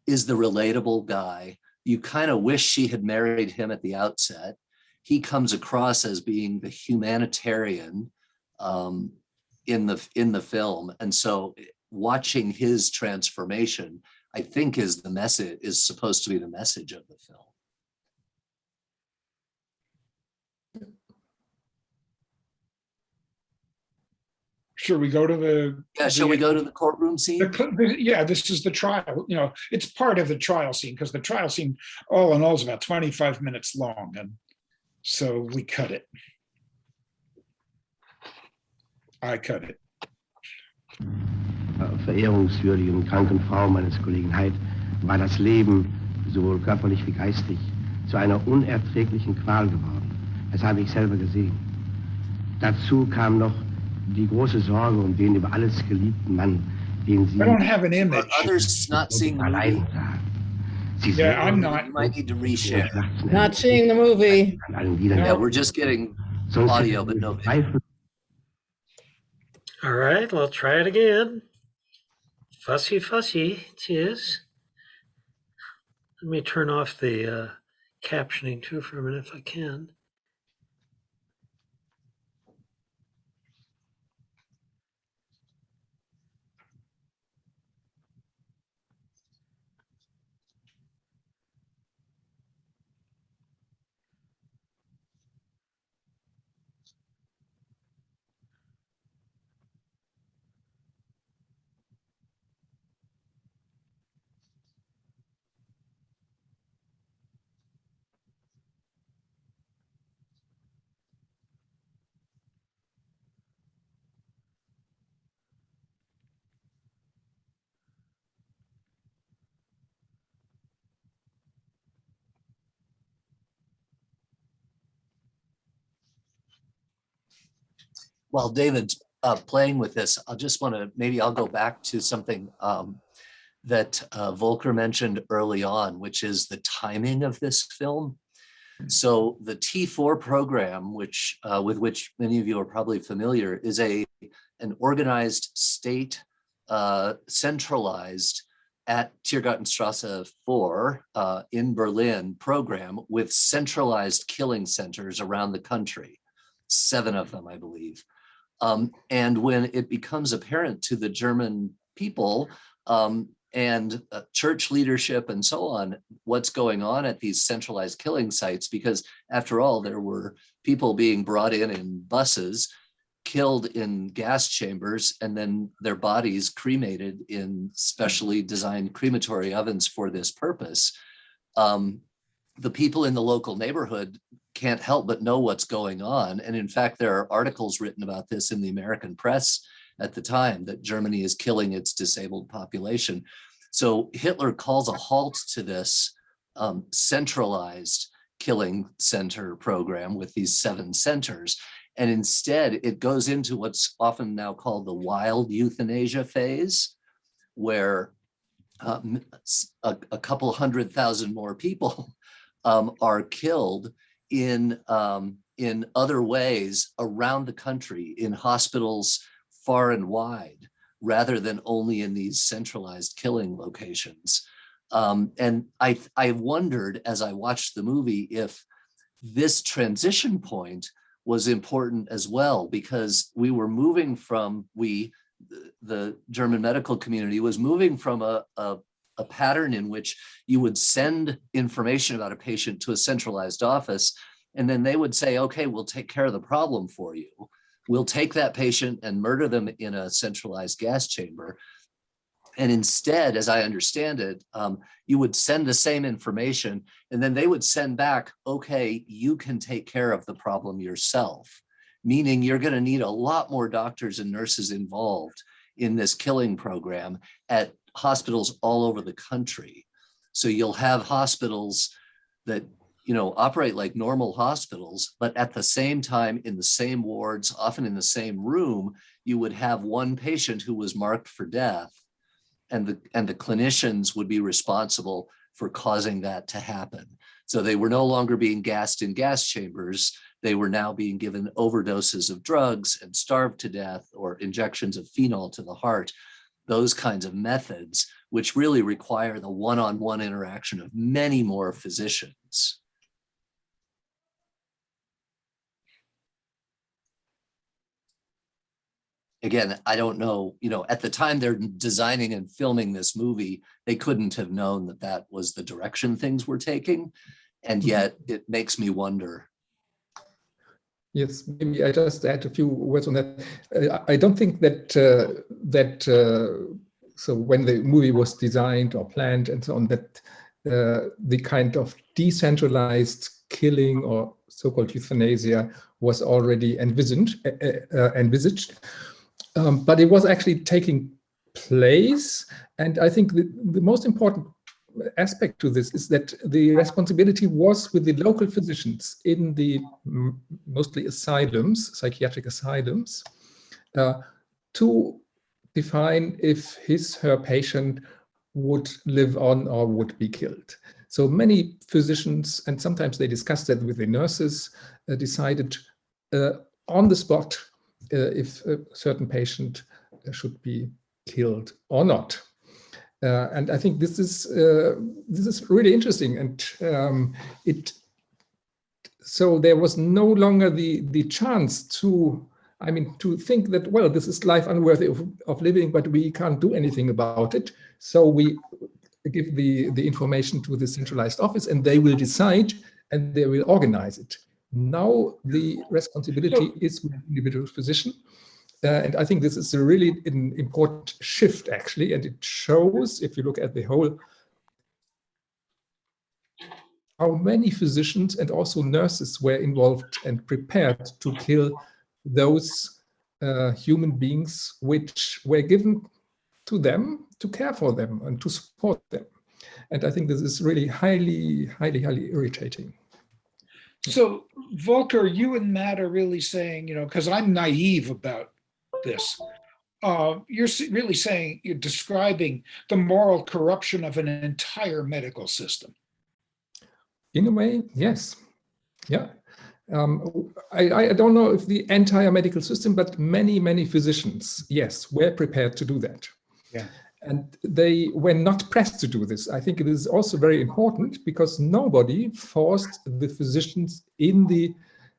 is the relatable guy. You kind of wish she had married him at the outset. He comes across as being the humanitarian in the film. And so watching his transformation, I think is supposed to be the message of the film. Should we go to the? Yeah, shall we go to the courtroom scene? Yeah, this is the trial. You know, it's part of the trial scene because the trial scene, all in all, is about 25 minutes long, and so we cut it. I cut it. Verehrungswürdigen kranken Frau meines Kollegen Heid war das Leben, sowohl körperlich wie geistig, zu einer unerträglichen Qual geworden. Das habe ich selber gesehen. Dazu kam noch die große Sorge um den über alles geliebten Mann, den sie I don't have an image. Are others not seeing the movie? allein sah. Sie Yeah, I'm not. You might need to reshare. Not seeing the movie. An allen Gliedern Yeah, we're just getting Sonst audio, hätte but no ich video. Zweifel. All right, we'll try it again. Fussy, fussy, it is. Let me turn off the captioning too for a minute if I can. While David's playing with this, maybe I'll go back to something that Volker mentioned early on, which is the timing of this film. So the T4 program, which with which many of you are probably familiar, is an organized state, centralized at Tiergartenstrasse 4 in Berlin program with centralized killing centers around the country, 7 of them, I believe. And when it becomes apparent to the German people and church leadership and so on, what's going on at these centralized killing sites, because after all, there were people being brought in buses, killed in gas chambers, and then their bodies cremated in specially designed crematory ovens for this purpose. The people in the local neighborhood can't help but know what's going on. And in fact, there are articles written about this in the American press at the time, that Germany is killing its disabled population. So Hitler calls a halt to this centralized killing center program with these 7 centers. And instead, it goes into what's often now called the wild euthanasia phase, where a couple 100,000 more people are killed in other ways around the country, in hospitals far and wide, rather than only in these centralized killing locations. And I wondered as I watched the movie if this transition point was important as well, because we were moving from, the German medical community was moving from a pattern in which you would send information about a patient to a centralized office, and then they would say, okay, we'll take care of the problem for you. We'll take that patient and murder them in a centralized gas chamber. And instead, as I understand it, you would send the same information, and then they would send back, okay, you can take care of the problem yourself, meaning you're going to need a lot more doctors and nurses involved in this killing program at hospitals all over the country. So you'll have hospitals that, you know, operate like normal hospitals, but at the same time, in the same wards, often in the same room, you would have one patient who was marked for death, and the clinicians would be responsible for causing that to happen. So they were no longer being gassed in gas chambers. They were now being given overdoses of drugs and starved to death, or injections of phenol to the heart, those kinds of methods, which really require the one-on-one interaction of many more physicians. Again, I don't know, you know, at the time they're designing and filming this movie, they couldn't have known that that was the direction things were taking. And yet it makes me wonder. Yes, maybe I just add a few words on that. I don't think that so when the movie was designed or planned and so on, that the kind of decentralized killing or so-called euthanasia was already envisaged, but it was actually taking place. And I think the most important aspect to this is that the responsibility was with the local physicians in the mostly asylums, psychiatric asylums, to define if her patient would live on or would be killed. So many physicians, and sometimes they discussed that with the nurses, decided on the spot if a certain patient should be killed or not. And I think this is really interesting, and so there was no longer the chance to think that, well, this is life unworthy of living, but we can't do anything about it. So we give the information to the centralized office, and they will decide and they will organize it. Now the responsibility is with the individual physician. And I think this is a really an important shift, actually, and it shows, if you look at the whole, how many physicians and also nurses were involved and prepared to kill those human beings which were given to them to care for them and to support them. And I think this is really highly, highly, highly irritating. So, Volker, you and Matt are really saying, because I'm naive about this. You're really saying, you're describing the moral corruption of an entire medical system. In a way, yes. Yeah. I don't know if the entire medical system, but many, many physicians, yes, were prepared to do that. Yeah. And they were not pressed to do this. I think it is also very important because nobody forced the physicians in the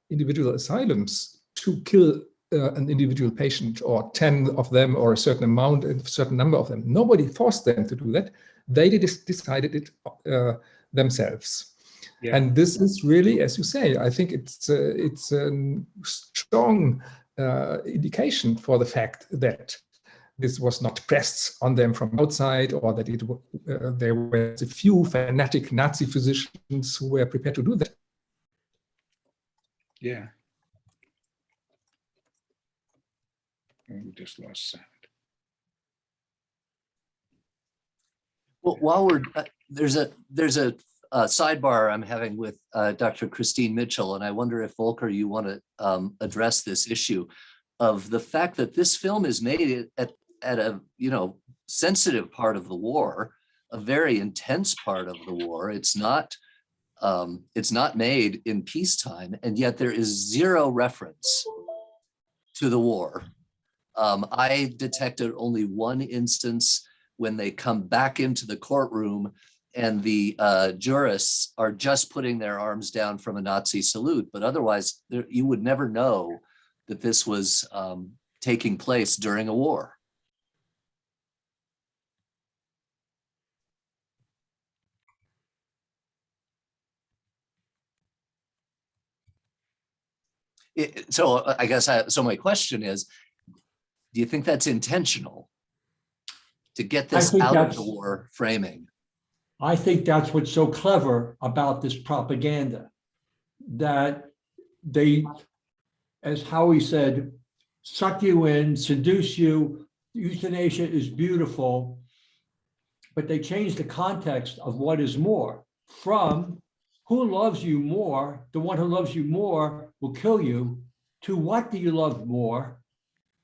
individual asylums to kill an individual patient, or 10 of them, or a certain amount, a certain number of them. Nobody forced them to do that. They decided it themselves. Yeah. And this is really, as you say, I think it's a strong indication for the fact that this was not pressed on them from outside, or that there were a few fanatic Nazi physicians who were prepared to do that. Yeah. We just lost sound. Well, while we're there's a sidebar I'm having with Dr. Christine Mitchell, and I wonder if Volker, you want to address this issue of the fact that this film is made at a sensitive part of the war, a very intense part of the war. It's not made in peacetime, and yet there is zero reference to the war. I detected only one instance when they come back into the courtroom and the jurists are just putting their arms down from a Nazi salute, but otherwise you would never know that this was taking place during a war. So I guess so my question is, do you think that's intentional to get this out of the war framing? I think that's what's so clever about this propaganda, that they, as Howie said, suck you in, seduce you. Euthanasia is beautiful, but they change the context of what is more from who loves you more, the one who loves you more will kill you, to what do you love more?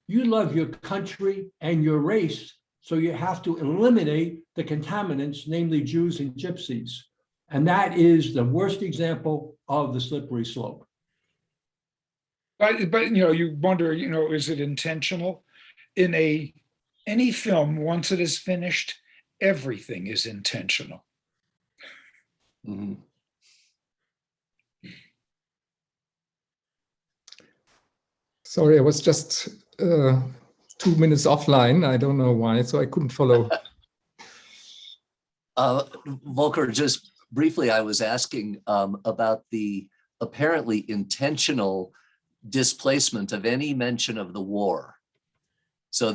You love your country and your race, so you have to eliminate the contaminants, namely Jews and Gypsies. And that is the worst example of the slippery slope. But you wonder, is it intentional? In any film, once it is finished, everything is intentional. Mm-hmm. Sorry, I was just 2 minutes offline. I don't know why, so I couldn't follow. Volker, just briefly, I was asking about the apparently intentional displacement of any mention of the war. So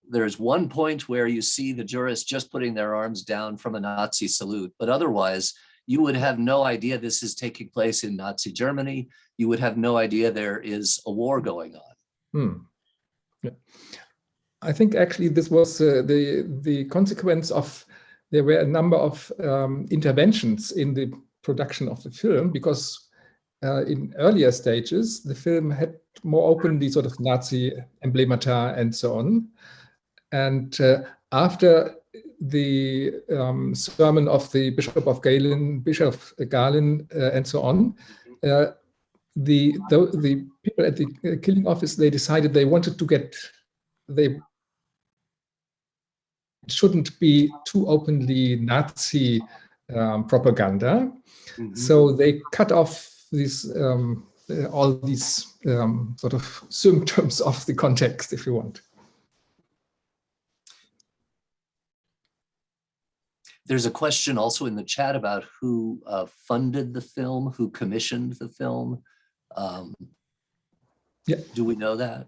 there's one point where you see the jurists just putting their arms down from a Nazi salute, but otherwise you would have no idea this is taking place in Nazi Germany. You would have no idea there is a war going on. Yeah. I think actually this was the consequence of, there were a number of interventions in the production of the film, because in earlier stages, the film had more openly sort of Nazi emblemata and so on. And after the sermon of the Bishop Galen, and so on, the people at the killing office, they decided they wanted to get, they shouldn't be too openly Nazi propaganda. So they cut off these all these sort of symptoms of the context, if you want. There's a question also in the chat about who funded the film, who commissioned the film. Yeah. Do we know that?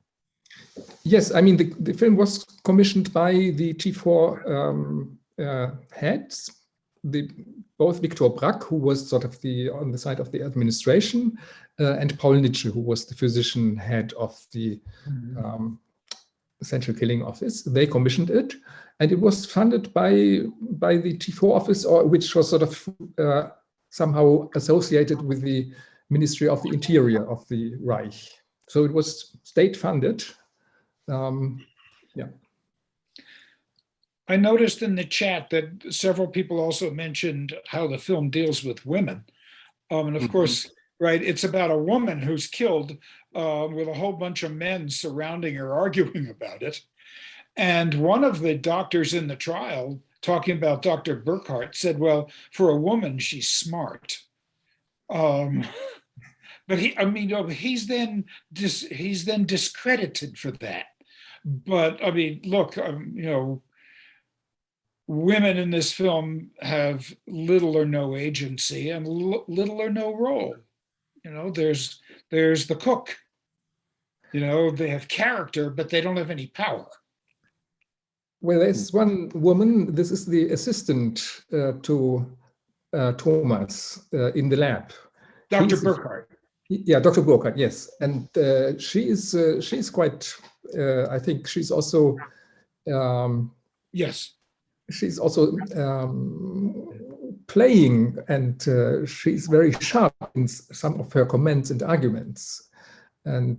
Yes, I mean, the film was commissioned by the T4 heads, both Viktor Brack, who was sort of on the side of the administration, and Paul Nitsche, who was the physician head of the Central Killing Office. They commissioned it, and it was funded by the T4 office, or which was sort of somehow associated with the Ministry of the Interior of the Reich. So it was state funded. Yeah. I noticed in the chat that several people also mentioned how the film deals with women. And of course, right, it's about a woman who's killed with a whole bunch of men surrounding her, arguing about it. And one of the doctors in the trial, talking about Dr. Burkhardt, said, well, for a woman, she's smart. But he's then discredited for that. But I mean, look, women in this film have little or no agency and little or no role. There's the cook. They have character, but they don't have any power. Well, there's one woman. This is the assistant to Thomas in the lab. Dr. Burkhardt. Yeah, Dr. Burkhardt, yes. And she's quite, I think she's also... yes. She's also playing, and she's very sharp in some of her comments and arguments. And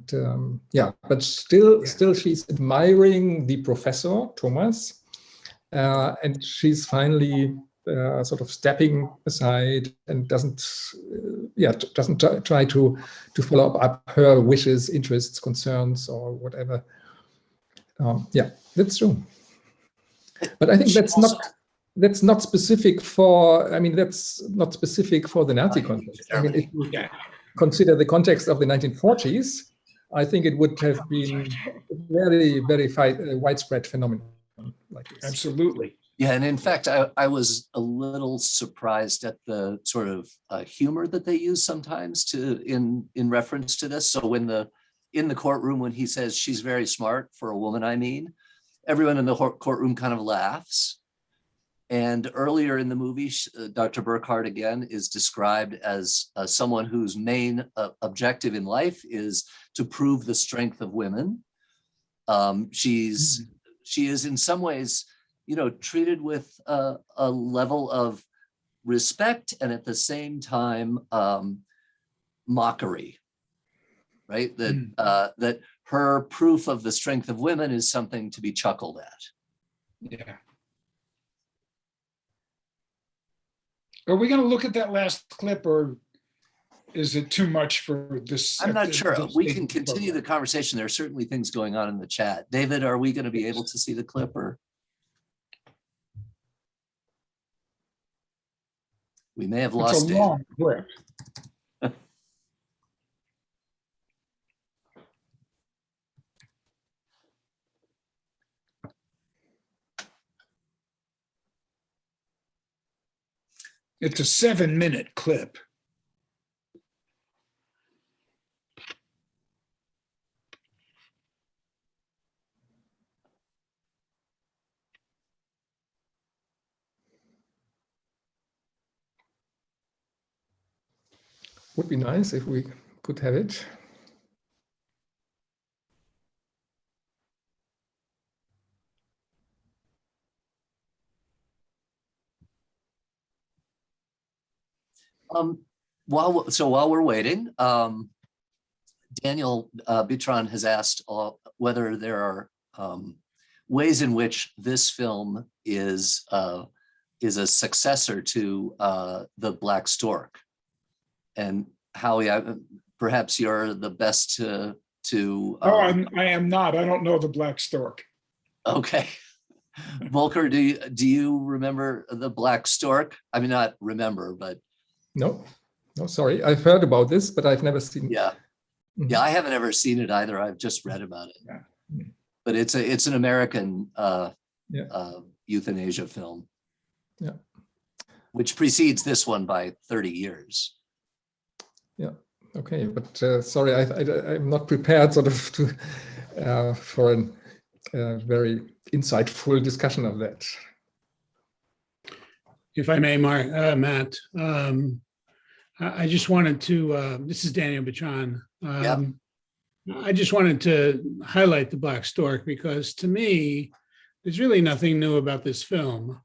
yeah, but still she's admiring the professor, Thomas, and she's finally sort of stepping aside and doesn't try to follow up her wishes, interests, concerns, or whatever. Yeah, that's true. But I think that's not specific for. I mean, that's not specific for the Nazi context. I mean, if you consider the context of the 1940s, I think it would have been a very, very widespread phenomenon like this. Absolutely. Yeah, and in fact, I was a little surprised at the sort of humor that they use sometimes in reference to this. So in the courtroom, when he says she's very smart, for a woman, I mean, everyone in the courtroom kind of laughs. And earlier in the movie, Dr. Burkhardt again is described as someone whose main objective in life is to prove the strength of women. She is in some ways, treated with a level of respect and at the same time mockery, right? That her proof of the strength of women is something to be chuckled at. Yeah. Are we going to look at that last clip, or is it too much for this? I'm not sure. We can continue the conversation. There are certainly things going on in the chat. David, are we going to be able to see the clip, or? We may have lost David. It's a long clip. It's a 7-minute clip. would be nice if we could have it. While we're waiting, Daniel Bitron has asked whether there are ways in which this film is a successor to The Black Stork. And Howie, perhaps you're the best to. No, I am not. I don't know The Black Stork. Okay. Volker, do you remember The Black Stork? I mean, not remember, but. No, sorry. I've heard about this, but I've never seen it. Yeah. Yeah, I haven't ever seen it either. I've just read about it. Yeah. But it's an American euthanasia film. Yeah. Which precedes this one by 30 years. Yeah. Okay, but sorry, I'm not prepared sort of to for a very insightful discussion of that. If I may, Matt, I just wanted to, this is Daniel Bitron. I just wanted to highlight The Black Stork because to me, there's really nothing new about this film.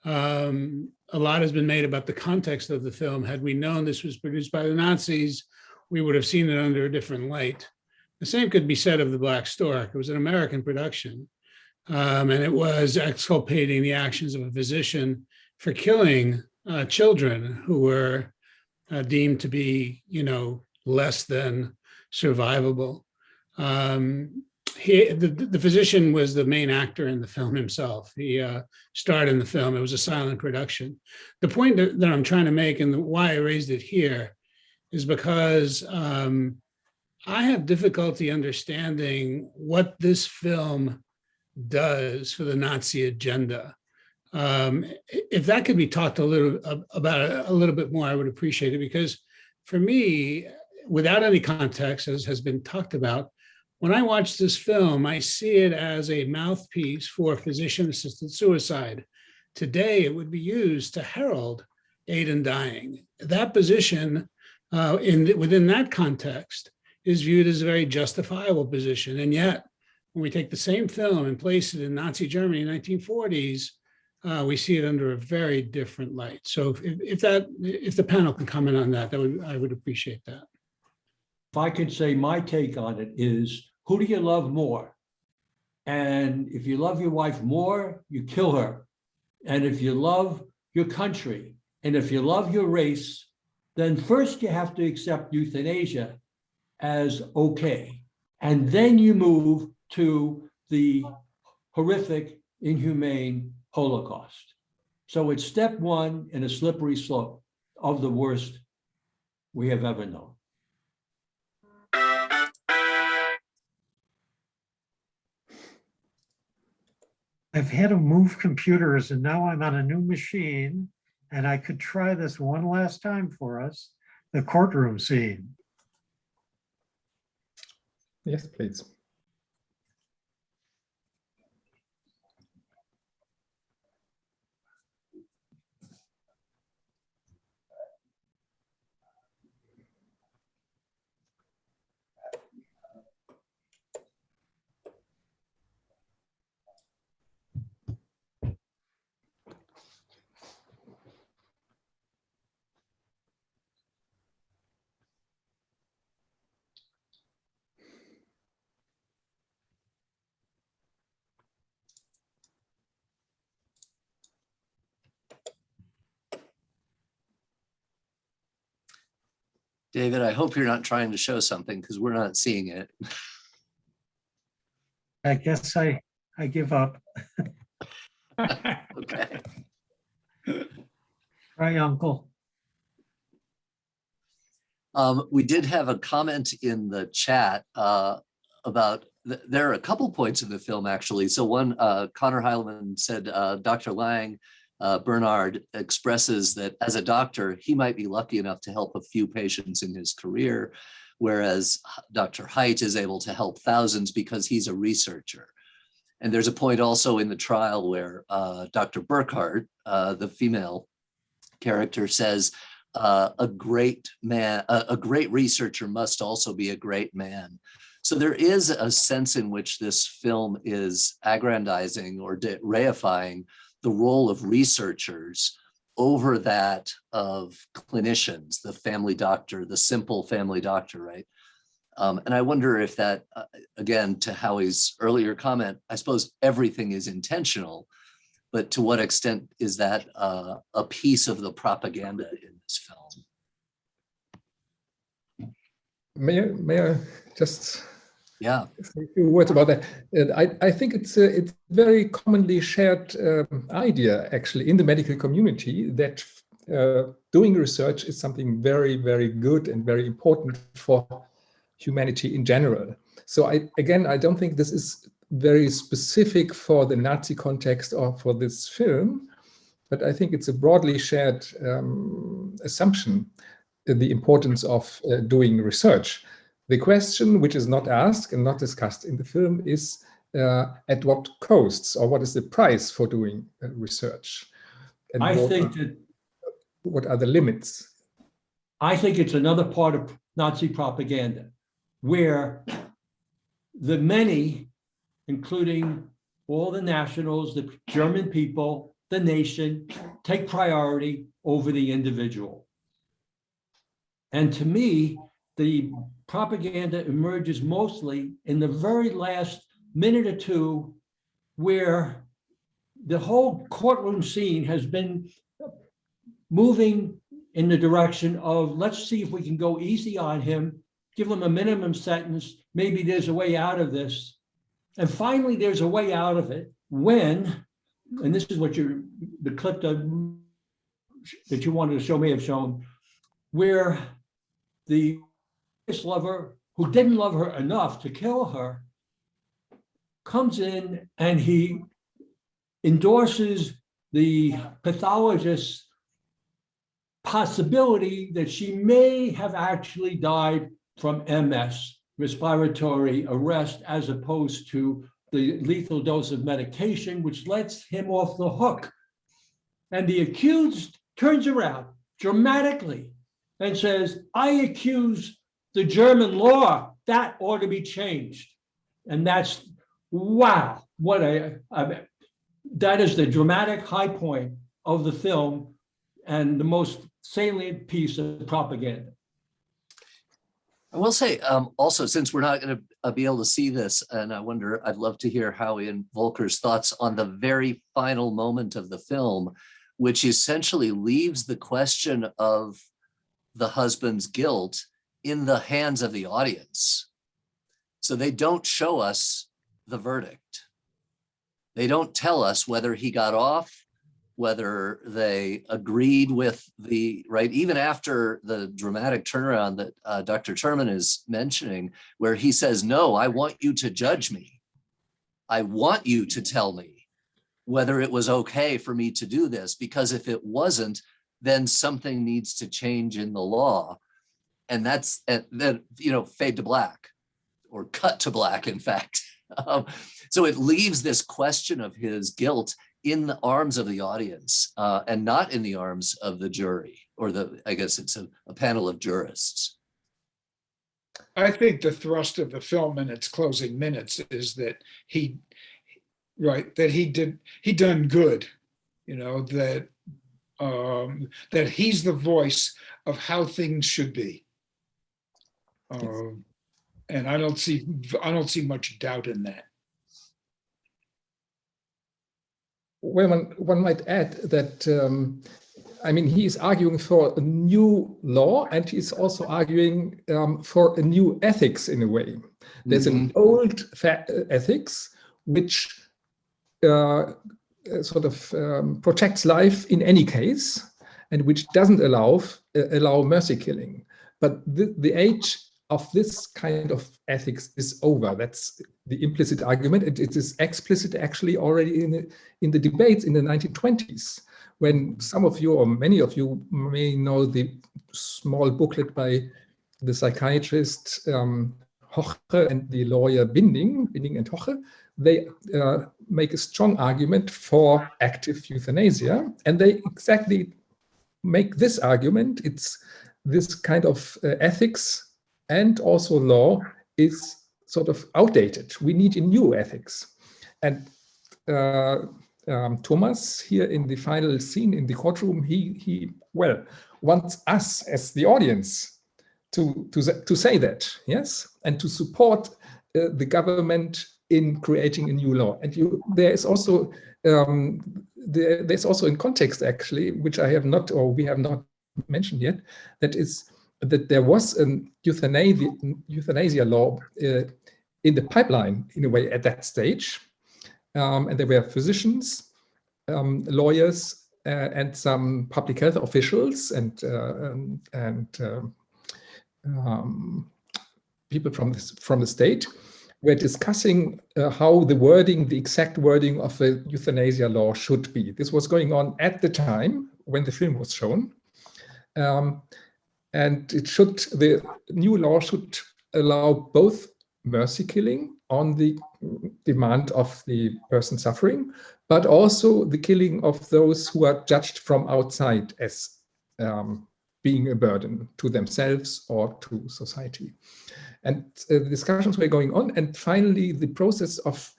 A lot has been made about the context of the film. Had we known this was produced by the Nazis, we would have seen it under a different light. The same could be said of The Black Stork. It was an American production, and it was exculpating the actions of a physician for killing children who were deemed to be, less than survivable. The physician was the main actor in the film himself. He starred in the film. It was a silent production. The point that I'm trying to make and why I raised it here is because I have difficulty understanding what this film does for the Nazi agenda. If that could be talked about a little bit more, I would appreciate it, because for me, without any context, as has been talked about, when I watch this film, I see it as a mouthpiece for physician-assisted suicide. Today, it would be used to herald aid in dying. That position, within that context, is viewed as a very justifiable position. And yet, when we take the same film and place it in Nazi Germany in the 1940s, we see it under a very different light. So if the panel can comment on that, I would appreciate that. If I could say my take on it is, who do you love more? And if you love your wife more, you kill her. And if you love your country, and if you love your race, then first you have to accept euthanasia as okay. And then you move to the horrific, inhumane Holocaust. So it's step one in a slippery slope of the worst we have ever known. I've had to move computers and now I'm on a new machine and I could try this one last time for us, the courtroom scene. Yes, please. David, I hope you're not trying to show something because we're not seeing it. I guess I give up. Okay. Right, Uncle. We did have a comment in the chat about, there are a couple points in the film actually. So one, Connor Heilman said, Dr. Lang, Bernard expresses that as a doctor, he might be lucky enough to help a few patients in his career, whereas Dr. Haidt is able to help thousands because he's a researcher. And there's a point also in the trial where Dr. Burkhardt, the female character, says, a great man, a great researcher must also be a great man. So there is a sense in which this film is aggrandizing or reifying the role of researchers over that of clinicians, the family doctor, the simple family doctor, right? And I wonder if that, again, to Howie's earlier comment, I suppose everything is intentional, but to what extent is that a piece of the propaganda in this film? May I just say a few words about that? I think it's a very commonly shared idea, actually, in the medical community that doing research is something very, very good and very important for humanity in general. So I don't think this is very specific for the Nazi context or for this film, but I think it's a broadly shared assumption, the importance of doing research. The question, which is not asked and not discussed in the film, is at what costs, or what is the price for doing research? And what are the limits? I think it's another part of Nazi propaganda, where the many, including all the nationals, the German people, the nation, take priority over the individual. And to me, the propaganda emerges mostly in the very last minute or two, where the whole courtroom scene has been moving in the direction of, let's see if we can go easy on him, give him a minimum sentence, maybe there's a way out of this. And finally, there's a way out of it when, and this is what the clip that you wanted to show may have shown, where the lover, who didn't love her enough to kill her, comes in and he endorses the pathologist's possibility that she may have actually died from MS, respiratory arrest, as opposed to the lethal dose of medication, which lets him off the hook. And the accused turns around dramatically and says, I accuse the German law, that ought to be changed. And that's, wow, that is the dramatic high point of the film and the most salient piece of propaganda. I will say also, since we're not going to be able to see this, and I'd love to hear Howie and Volker's thoughts on the very final moment of the film, which essentially leaves the question of the husband's guilt in the hands of the audience. So they don't show us the verdict. They don't tell us whether he got off, whether they agreed with the, right, even after the dramatic turnaround that Dr. Terman is mentioning, where he says, no, I want you to judge me. I want you to tell me whether it was okay for me to do this, because if it wasn't, then something needs to change in the law. And that's, then, fade to black, or cut to black, in fact. So it leaves this question of his guilt in the arms of the audience and not in the arms of the jury, or I guess it's a panel of jurists. I think the thrust of the film in its closing minutes is that he done good, that he's the voice of how things should be. And I don't see much doubt in that. Well, one might add that, he is arguing for a new law, and he's also arguing for a new ethics in a way. There's an old ethics which protects life in any case, and which doesn't allow mercy killing. But the age of this kind of ethics is over. That's the implicit argument. It is explicit actually already in the debates in the 1920s, when some of you or many of you may know the small booklet by the psychiatrist Hoche and the lawyer Binding and Hoche. They make a strong argument for active euthanasia, and they exactly make this argument, it's this kind of ethics and also law is sort of outdated. We need a new ethics. And Thomas here in the final scene in the courtroom, he well, wants us as the audience to say that, yes, and to support the government in creating a new law. And there's also in context actually, which I have not, or we have not mentioned yet, that there was a euthanasia law in the pipeline in a way at that stage, and there were physicians, lawyers, and some public health officials and people from the state were discussing how the exact wording of the euthanasia law should be. This was going on at the time when the film was shown. And the new law should allow both mercy killing on the demand of the person suffering, but also the killing of those who are judged from outside as being a burden to themselves or to society. And the discussions were going on, and finally the process of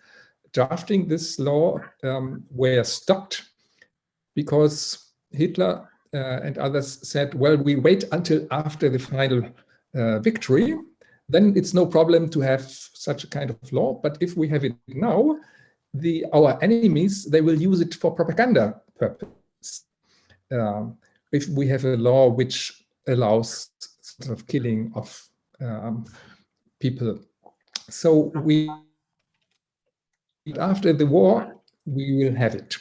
drafting this law were stopped because Hitler and others said, well, we wait until after the final victory, then it's no problem to have such a kind of law. But if we have it now, our enemies, they will use it for propaganda purpose. If we have a law which allows sort of killing of people. So after the war, we will have it.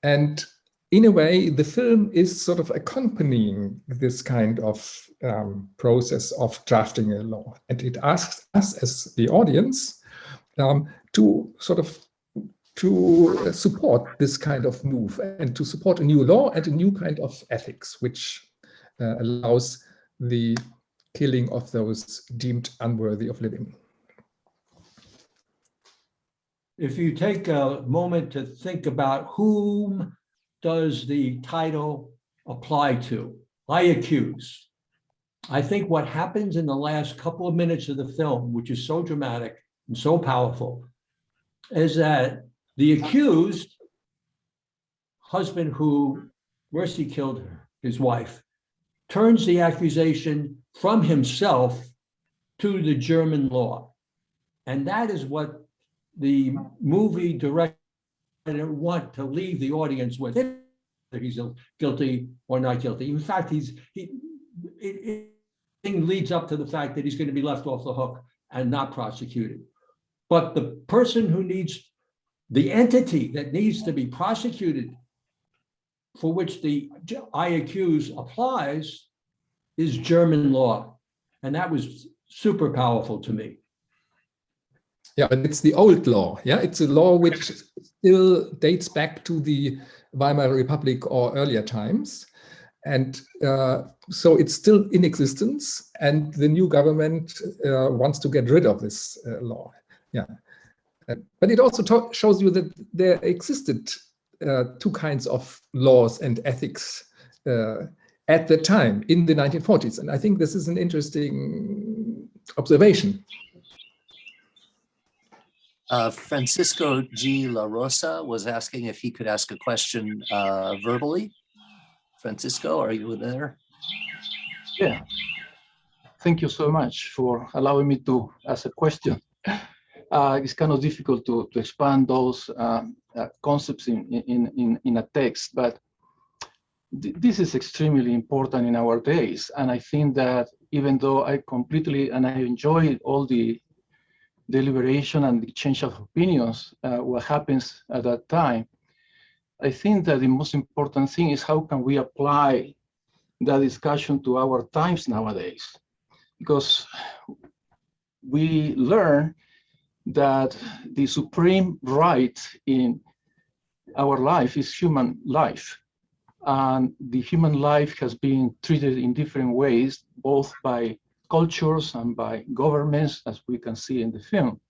And in a way, the film is sort of accompanying this kind of process of drafting a law. And it asks us as the audience to support this kind of move and to support a new law and a new kind of ethics, which allows the killing of those deemed unworthy of living. If you take a moment to think about whom does the title apply to, I accuse. I think what happens in the last couple of minutes of the film, which is so dramatic and so powerful, is that the accused husband who mercy killed his wife turns the accusation from himself to the German law. And that is what the movie director want to leave the audience with, whether he's guilty or not guilty. In fact, it leads up to the fact that he's going to be left off the hook and not prosecuted. But the person who needs, the entity that needs to be prosecuted, for which the I accuse applies, is German law. And that was super powerful to me. Yeah, and it's the old law. Yeah, it's a law which still dates back to the Weimar Republic or earlier times. And so it's still in existence, and the new government wants to get rid of this law. Yeah, but it also shows you that there existed two kinds of laws and ethics at the time in the 1940s. And I think this is an interesting observation. Francisco G. La Rosa was asking if he could ask a question verbally. Francisco, are you there? Yeah. Thank you so much for allowing me to ask a question. It's kind of difficult to expand those concepts in a text, but this is extremely important in our days. And I think that even though I enjoy all the deliberation and the change of opinions, what happens at that time, I think that the most important thing is how can we apply that discussion to our times nowadays? Because we learn that the supreme right in our life is human life. And the human life has been treated in different ways, both by cultures and by governments, as we can see in the film.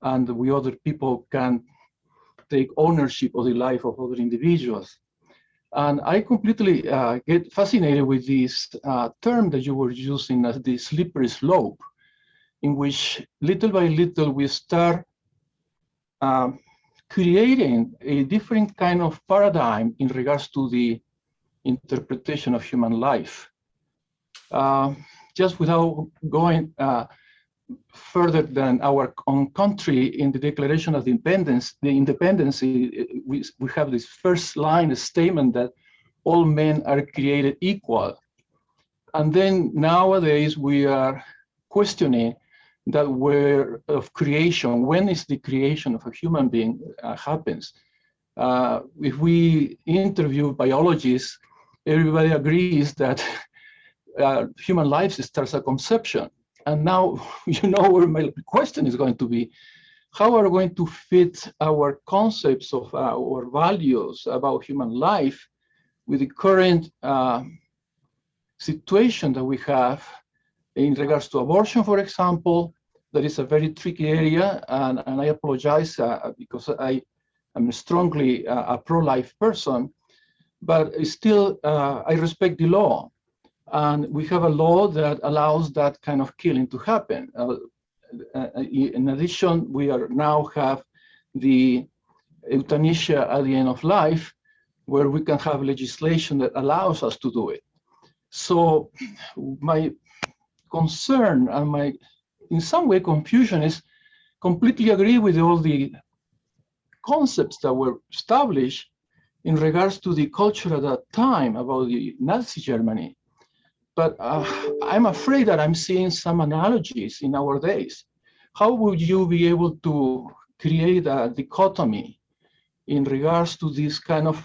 And we other people can take ownership of the life of other individuals. And I completely get fascinated with this term that you were using as the slippery slope, in which little by little we start creating a different kind of paradigm in regards to the interpretation of human life. Just without going further than our own country, in the Declaration of Independence, we have this first line statement that all men are created equal. And then nowadays we are questioning that word of creation. When is the creation of a human being happens? If we interview biologists, everybody agrees that human life starts at conception. And now, you know, where my question is going to be, how are we going to fit our concepts of our values about human life with the current situation that we have in regards to abortion, for example? That is a very tricky area, and I apologize because I am strongly a pro-life person, but still I respect the law. And we have a law that allows that kind of killing to happen. In addition, we now have the euthanasia at the end of life, where we can have legislation that allows us to do it. So my concern and my, in some way, confusion is completely agree with all the concepts that were established in regards to the culture at that time about the Nazi Germany. But I'm afraid that I'm seeing some analogies in our days. How would you be able to create a dichotomy in regards to this kind of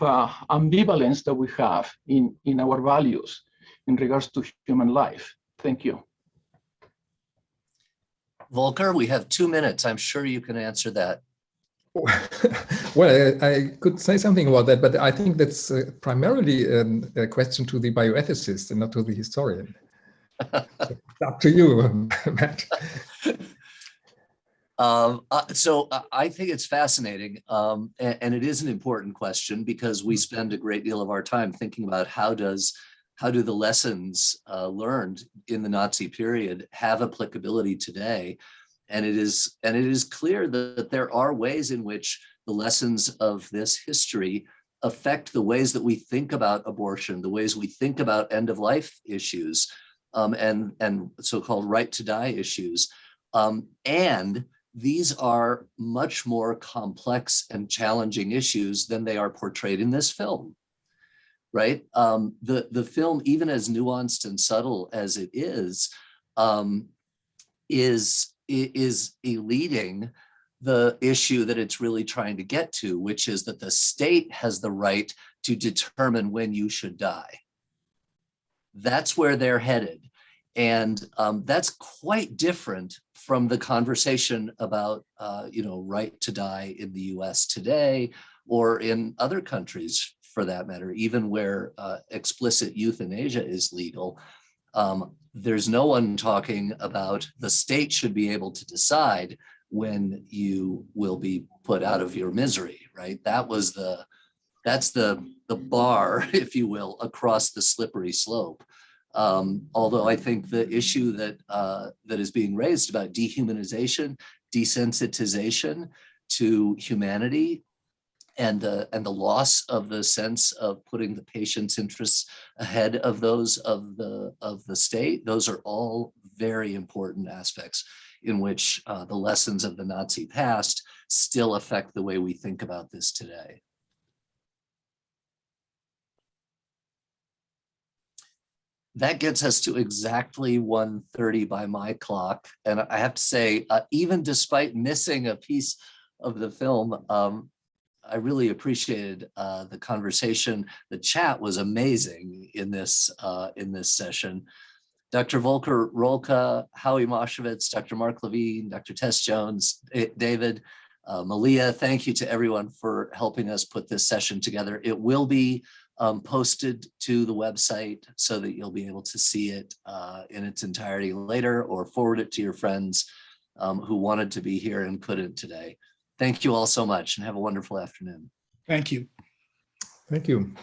ambivalence that we have in our values in regards to human life? Thank you. Volker, we have 2 minutes. I'm sure you can answer that. Well, I could say something about that, but I think that's primarily a question to the bioethicist and not to the historian. It's up to you, Matt. So I think it's fascinating, and it is an important question because we spend a great deal of our time thinking about how do the lessons learned in the Nazi period have applicability today. And it is clear that there are ways in which the lessons of this history affect the ways that we think about abortion, the ways we think about end-of-life issues, and so-called right-to-die issues. And these are much more complex and challenging issues than they are portrayed in this film, right? The film, even as nuanced and subtle as it is eluding the issue that it's really trying to get to, which is that the state has the right to determine when you should die. That's where they're headed. And that's quite different from the conversation about, right to die in the US today, or in other countries for that matter, even where explicit euthanasia is legal. There's no one talking about the state should be able to decide when you will be put out of your misery, right? That's the bar, if you will, across the slippery slope. Although I think the issue that is being raised about dehumanization, desensitization to humanity, and the loss of the sense of putting the patient's interests ahead of those of the state, those are all very important aspects in which the lessons of the Nazi past still affect the way we think about this today. That gets us to exactly 1:30 by my clock. And I have to say, even despite missing a piece of the film, I really appreciated the conversation. The chat was amazing in this session. Dr. Volker, Roelcke, Howie Movshovitz, Dr. Mark Levine, Dr. Tess Jones, David, Malia, thank you to everyone for helping us put this session together. It will be posted to the website so that you'll be able to see it in its entirety later, or forward it to your friends who wanted to be here and couldn't today. Thank you all so much and have a wonderful afternoon. Thank you. Thank you.